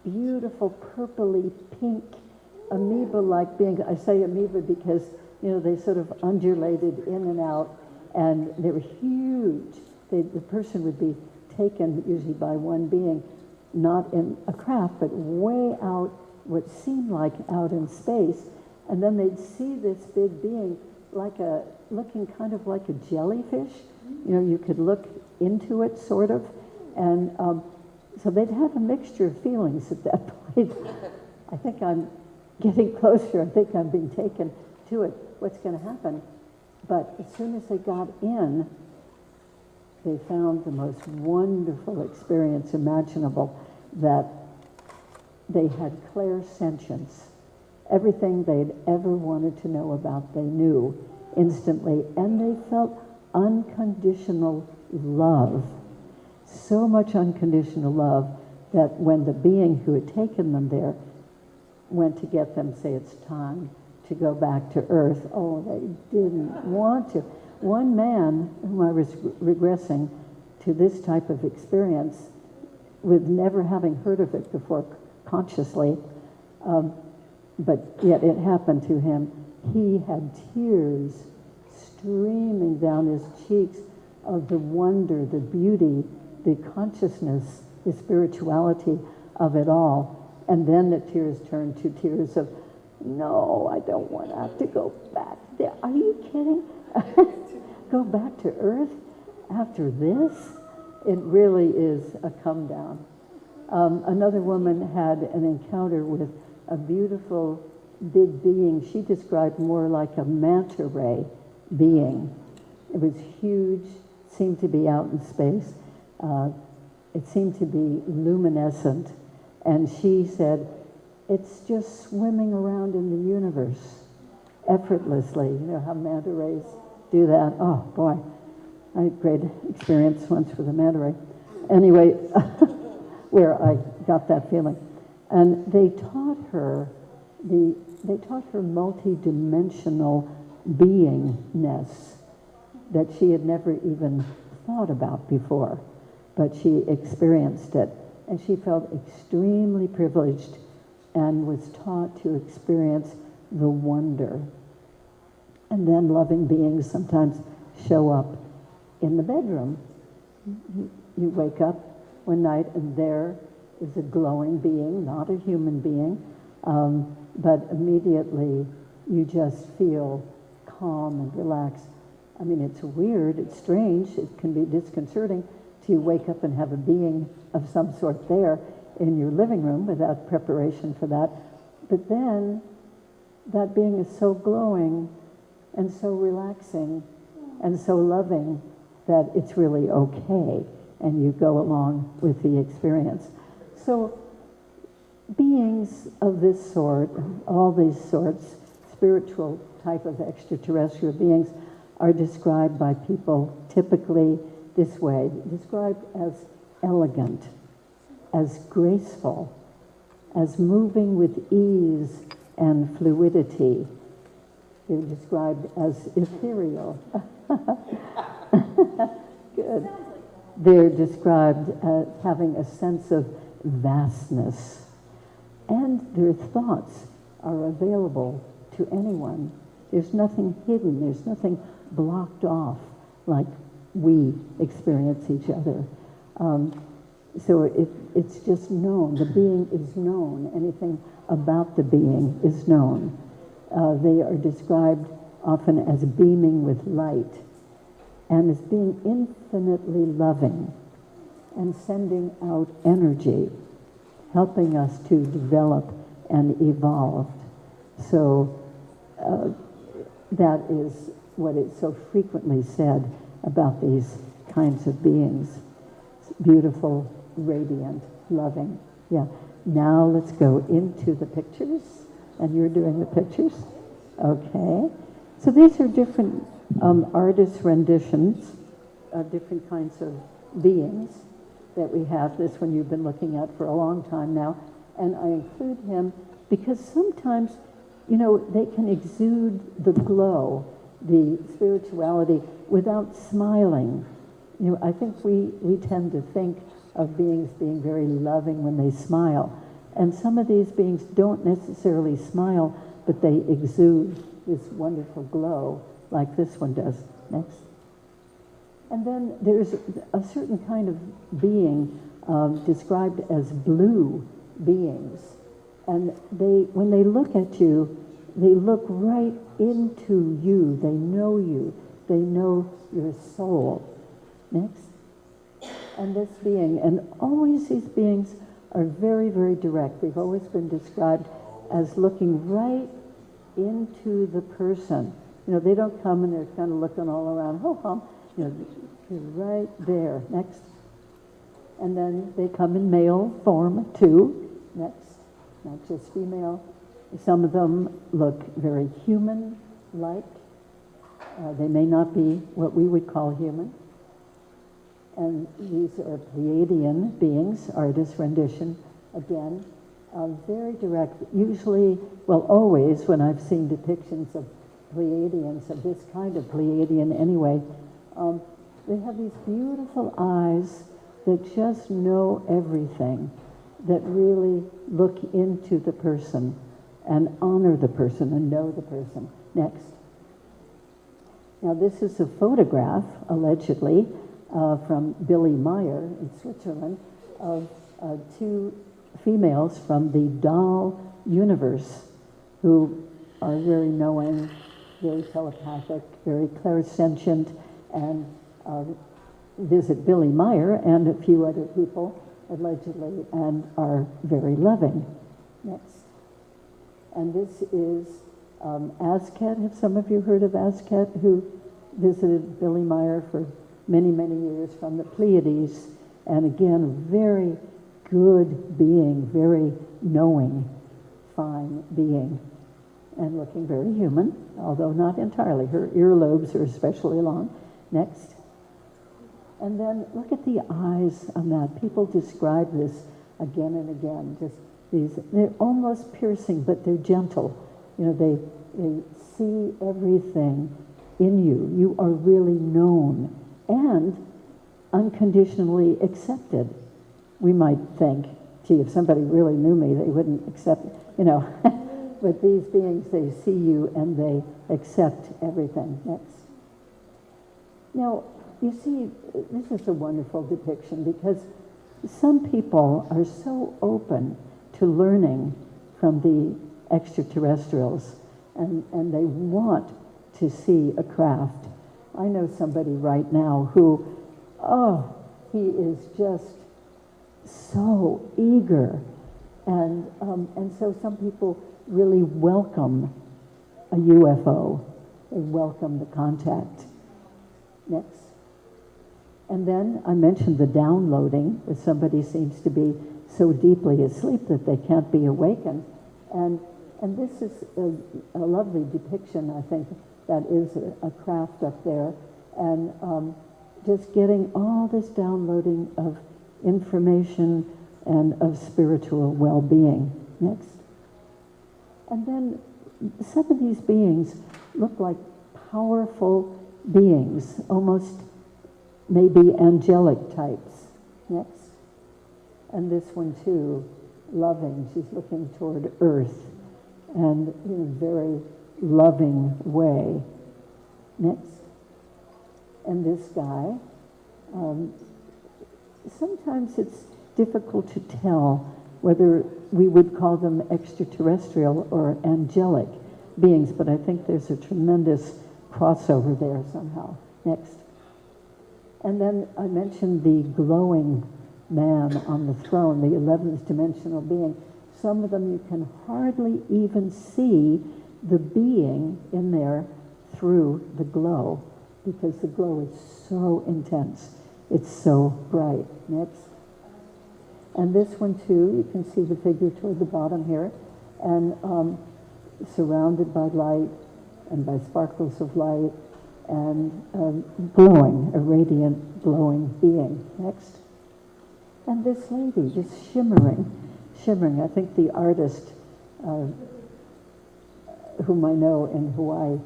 beautiful, purpley pink amoeba-like beings. I say amoeba because, you know, they sort of undulated in and out, and they were huge. The person would be taken usually by one being, not in a craft, but way out, what seemed like out in space, and then they'd see this big being looking kind of like a jellyfish. You know, you could look into it, sort of, and so they'd have a mixture of feelings at that point. I think I'm getting closer. I think I'm being taken to it. What's going to happen? But as soon as they got in, they found the most wonderful experience imaginable, that they had clairsentience. Everything they'd ever wanted to know about, they knew instantly, and they felt unconditional love. So much unconditional love that when the being who had taken them there went to get them, say it's time to go back to Earth, oh, they didn't want to. One man whom I was regressing to this type of experience, with never having heard of it before consciously, but yet it happened to him, he had tears streaming down his cheeks of the wonder, the beauty, the consciousness, the spirituality of it all. And then the tears turned to tears of, no, I don't want to have to go back there. Are you kidding? Go back to Earth after this? It really is a come down. Another woman had an encounter with a beautiful big being. She described more like a manta ray being. It was huge, seemed to be out in space. It seemed to be luminescent. And she said, it's just swimming around in the universe effortlessly. You know how manta rays do that? Oh, boy. I had a great experience once with a manta ray. Anyway, where I got that feeling. And they taught her multi-dimensional beingness that she had never even thought about before. but she experienced it. And she felt extremely privileged and was taught to experience the wonder. And then loving beings sometimes show up in the bedroom. You wake up one night and there is a glowing being, not a human being, but immediately you just feel calm and relaxed. I mean, it's weird, it's strange, it can be disconcerting to wake up and have a being of some sort there in your living room without preparation for that. But then that being is so glowing and so relaxing and so loving that it's really okay, and you go along with the experience. So beings of this sort, all these sorts, spiritual type of extraterrestrial beings, are described by people typically this way, described as elegant, as graceful, as moving with ease and fluidity. They're described as ethereal. Good. They're described as having a sense of vastness. And their thoughts are available to anyone. There's nothing hidden, there's nothing blocked off like we experience each other. So it's just known, the being is known, anything about the being is known. They are described often as beaming with light and as being infinitely loving and sending out energy, helping us to develop and evolve. So that is what is so frequently said about these kinds of beings. Beautiful, radiant, loving. Yeah. Now let's go into the pictures. And you're doing the pictures? Okay. So these are different artist renditions of different kinds of beings that we have. This one you've been looking at for a long time now. And I include him because sometimes, you know, they can exude the glow, the spirituality, without smiling. You know, I think we tend to think of beings being very loving when they smile. And some of these beings don't necessarily smile, but they exude this wonderful glow like this one does. Next. And then there's a certain kind of being described as blue beings. And when they look at you, they look right into you. They know you. They know your soul. Next. And this being, and always these beings are very, very direct. They've always been described as looking right into the person. You know, they don't come and they're kind of looking all around. You know, they're right there. Next. And then they come in male form too. Next. Not just female. Some of them look very human-like. They may not be what we would call human. And these are Pleiadian beings, artist rendition, again, very direct. Usually, well, always when I've seen depictions of Pleiadians, of this kind of Pleiadian anyway, they have these beautiful eyes that just know everything, that really look into the person and honor the person and know the person. Next. Now this is a photograph, allegedly, from Billy Meyer in Switzerland of two females from the doll universe who are very knowing, very telepathic, very clairsentient, and visit Billy Meyer and a few other people, allegedly, and are very loving. Next. And this is Azcat. Have some of you heard of Azcat, who visited Billy Meyer for many, many years from the Pleiades? And again, very good being, very knowing, fine being, and looking very human, although not entirely. Her earlobes are especially long. Next. And then look at the eyes on that. People describe this again and again. Just these, they're almost piercing, but they're gentle. You know, they see everything in you. You are really known. And unconditionally accepted. We might think, gee, if somebody really knew me, they wouldn't accept, you know. But these beings, they see you and they accept everything. Next. Now, you see, this is a wonderful depiction because some people are so open to learning from the extraterrestrials and they want to see a craft. I know somebody right now who, oh, he is just so eager. And so some people really welcome a UFO. They welcome the contact. Next. And then I mentioned the downloading, where somebody seems to be so deeply asleep that they can't be awakened. And this is a lovely depiction, I think, that is a craft up there. And just getting all this downloading of information and of spiritual well-being. Next. And then some of these beings look like powerful beings, almost maybe angelic types. Next. And this one too, loving. She's looking toward Earth and in a very loving way. Next. And this guy, sometimes it's difficult to tell whether we would call them extraterrestrial or angelic beings, but I think there's a tremendous crossover there somehow. Next. And then I mentioned the glowing man on the throne, the 11th dimensional being. Some of them you can hardly even see the being in there through the glow, because the glow is so intense. It's so bright. Next. And this one too, you can see the figure toward the bottom here, and surrounded by light and by sparkles of light, and glowing, a radiant glowing being. Next. And this lady, just shimmering. I think the artist whom I know in Hawaii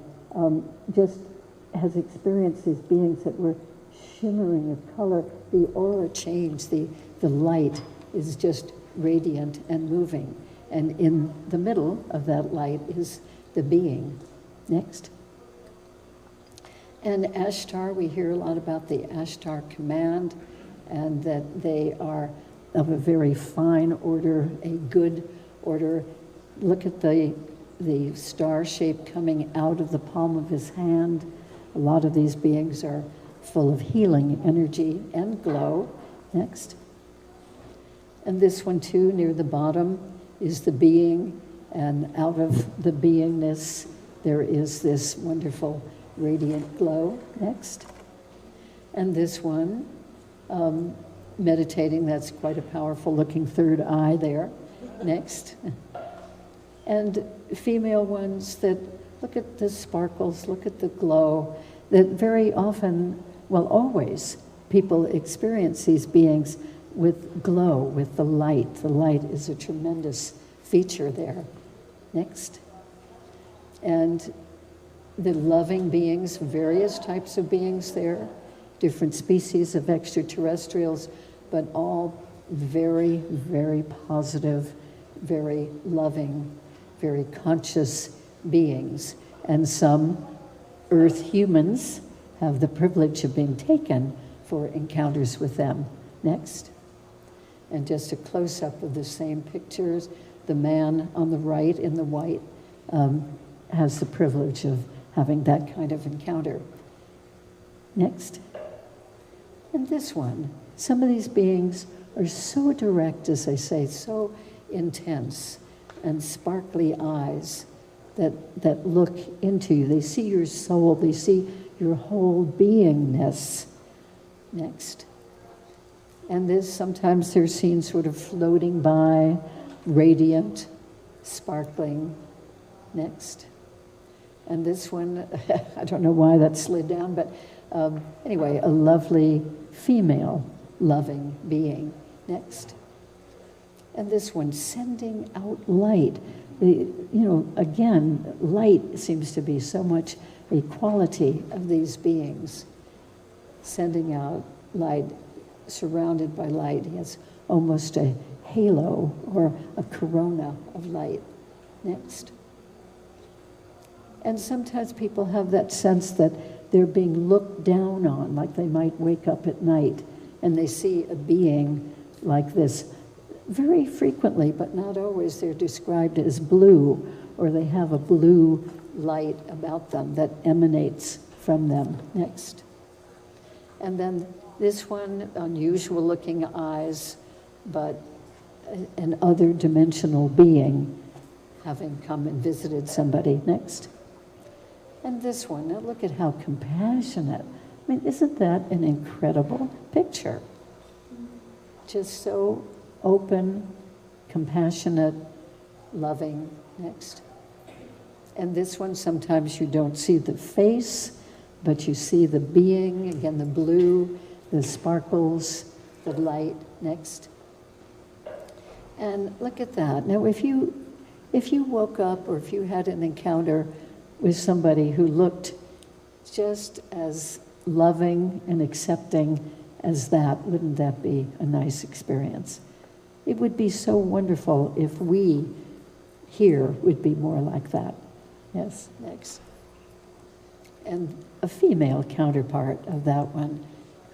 just has experienced these beings that were shimmering of color. The aura changed, the light is just radiant and moving. And in the middle of that light is the being. Next. And Ashtar, we hear a lot about the Ashtar command, and that they are of a very fine order, a good order. Look at the star shape coming out of the palm of his hand. A lot of these beings are full of healing energy and glow. Next. And this one too, near the bottom, is the being, and out of the beingness there is this wonderful radiant glow. Next. And this one, meditating, that's quite a powerful looking third eye there. Next. And female ones that look at the sparkles, look at the glow, that very often, well, always, people experience these beings with glow, with the light. The light is a tremendous feature there. Next. And the loving beings, various types of beings there, different species of extraterrestrials, but all very, very positive, very loving, very conscious beings. And some Earth humans have the privilege of being taken for encounters with them. Next. And just a close-up of the same pictures. The man on the right in the white has the privilege of having that kind of encounter. Next. And this one. Some of these beings are so direct, as I say, so intense, and sparkly eyes that look into you. They see your soul. They see your whole beingness. Next. And this, sometimes they're seen sort of floating by, radiant, sparkling. Next. And this one, I don't know why that slid down, but anyway, a lovely female loving being. Next. And this one, sending out light. Again, light seems to be so much a quality of these beings. Sending out
light, surrounded by light. He has almost a halo or a corona of light. Next. And sometimes people have that sense that they're being looked down on, like they might wake up at night and they see a being like this. Very frequently, but not always, they're described as blue, or they have a blue light about them that emanates from them. Next. And then this one, unusual looking eyes, but an other dimensional being having come and visited somebody. Next. And this one, now look at how compassionate. I mean, isn't that an incredible picture? Just so open, compassionate, loving. Next. And this one, sometimes you don't see the face, but you see the being, again, the blue, the sparkles, the light. Next. And look at that. Now, if you woke up or if you had an encounter with somebody who looked just as loving and accepting as that, wouldn't that be a nice experience? It would be so wonderful if we here would be more like that. Yes, next. And a female counterpart of that one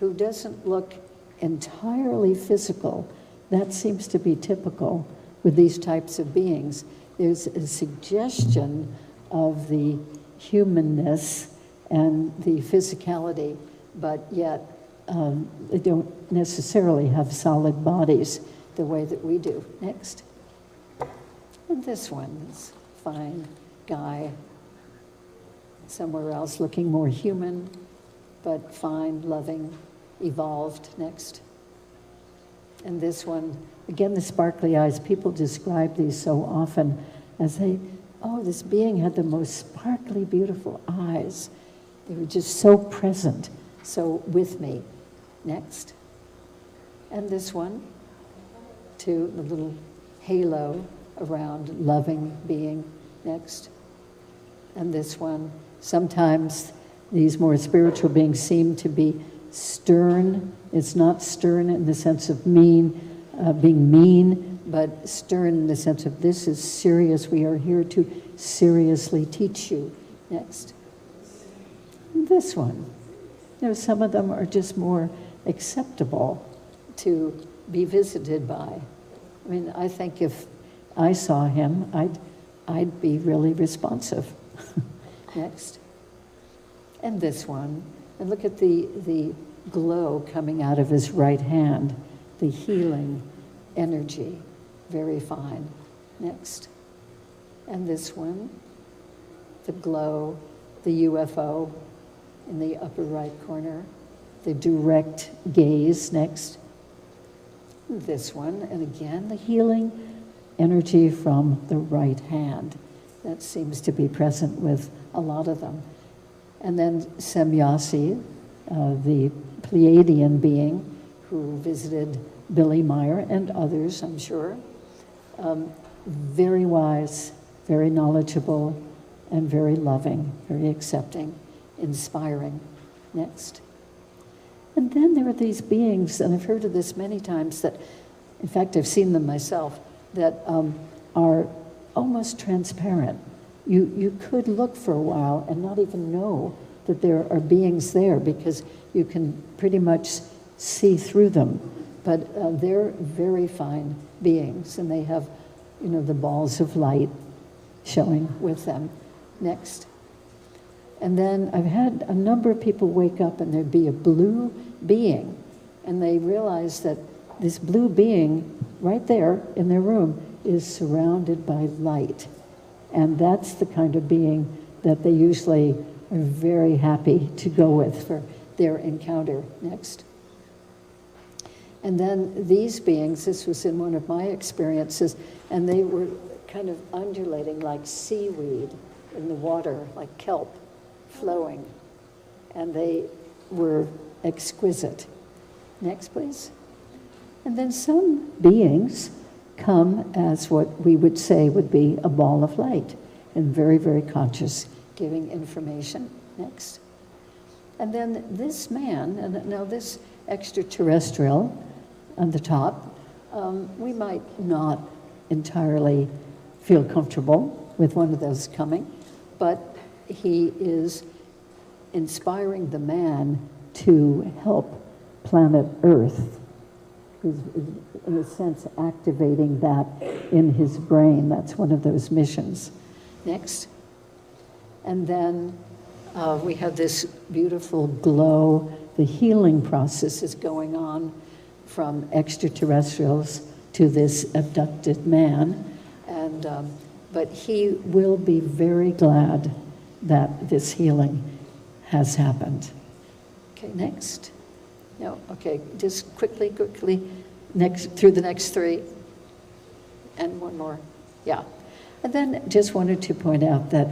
who doesn't look entirely physical. That seems to be typical with these types of beings. There's a suggestion of the humanness and the physicality, but yet they don't necessarily have solid bodies the way that we do. Next. And this one is fine guy, somewhere else looking more human, but fine, loving, evolved. Next. And this one, again, the sparkly eyes. People describe these so often as this being had the most sparkly, beautiful eyes. They were just so present, so with me. Next. And this one, too, the little halo around loving being. Next. And this one, sometimes these more spiritual beings seem to be stern. It's not stern in the sense of being mean, but stern in the sense of this is serious. We are here to seriously teach you. Next. This one. Some of them are just more acceptable to be visited by. I mean, I think if I saw him, I'd be really responsive. Next. And this one. And look at the glow coming out of his right hand, the healing energy, very fine. Next. And this one, the glow, the UFO in the upper right corner, the direct gaze. Next. This one, and again, the healing energy from the right hand. That seems to be present with a lot of them. And then Semyasi, the Pleiadian being who visited Billy Meyer and others, I'm sure. Very wise, very knowledgeable, and very loving, very accepting, inspiring. Next. And then there are these beings, and I've heard of this many times, that, in fact, I've seen them myself, that are almost transparent. You could look for a while and not even know that there are beings there because you can pretty much see through them. But they're very fine beings, and they have, the balls of light showing with them. Next. And then I've had a number of people wake up and there'd be a blue being, and they realize that this blue being right there in their room is surrounded by light. And that's the kind of being that they usually are very happy to go with for their encounter. Next. And then these beings, this was in one of my experiences, and they were kind of undulating like seaweed in the water, like kelp flowing. And they were exquisite. Next, please. And then some beings come as what we would say would be a ball of light, and very, very conscious, giving information. Next. And then this man, and now this Extraterrestrial on the top. We might not entirely feel comfortable with one of those coming, but he is inspiring the man to help planet Earth. He's, in a sense, activating that in his brain. That's one of those missions. Next. And then we have this beautiful glow. The healing process is going on from extraterrestrials to this abducted man. And, but he will be very glad that this healing has happened. Okay, next. No, okay, just quickly, next, through the next three. And one more, yeah. And then just wanted to point out that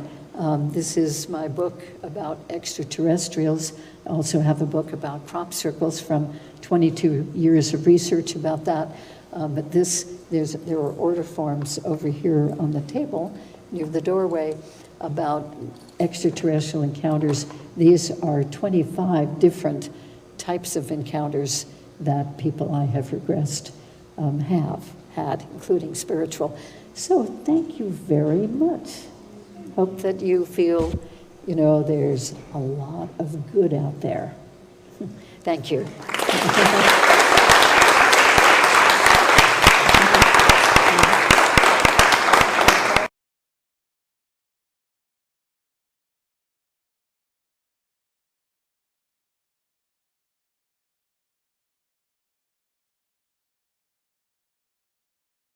this is my book about extraterrestrials. I also have a book about crop circles from 22 years of research about that. But there are order forms over here on the table near the doorway about extraterrestrial encounters. These are 25 different types of encounters that people I have regressed have had, including spiritual. So thank you very much. Hope that you feel, you know, there's a lot of good out there. Thank you.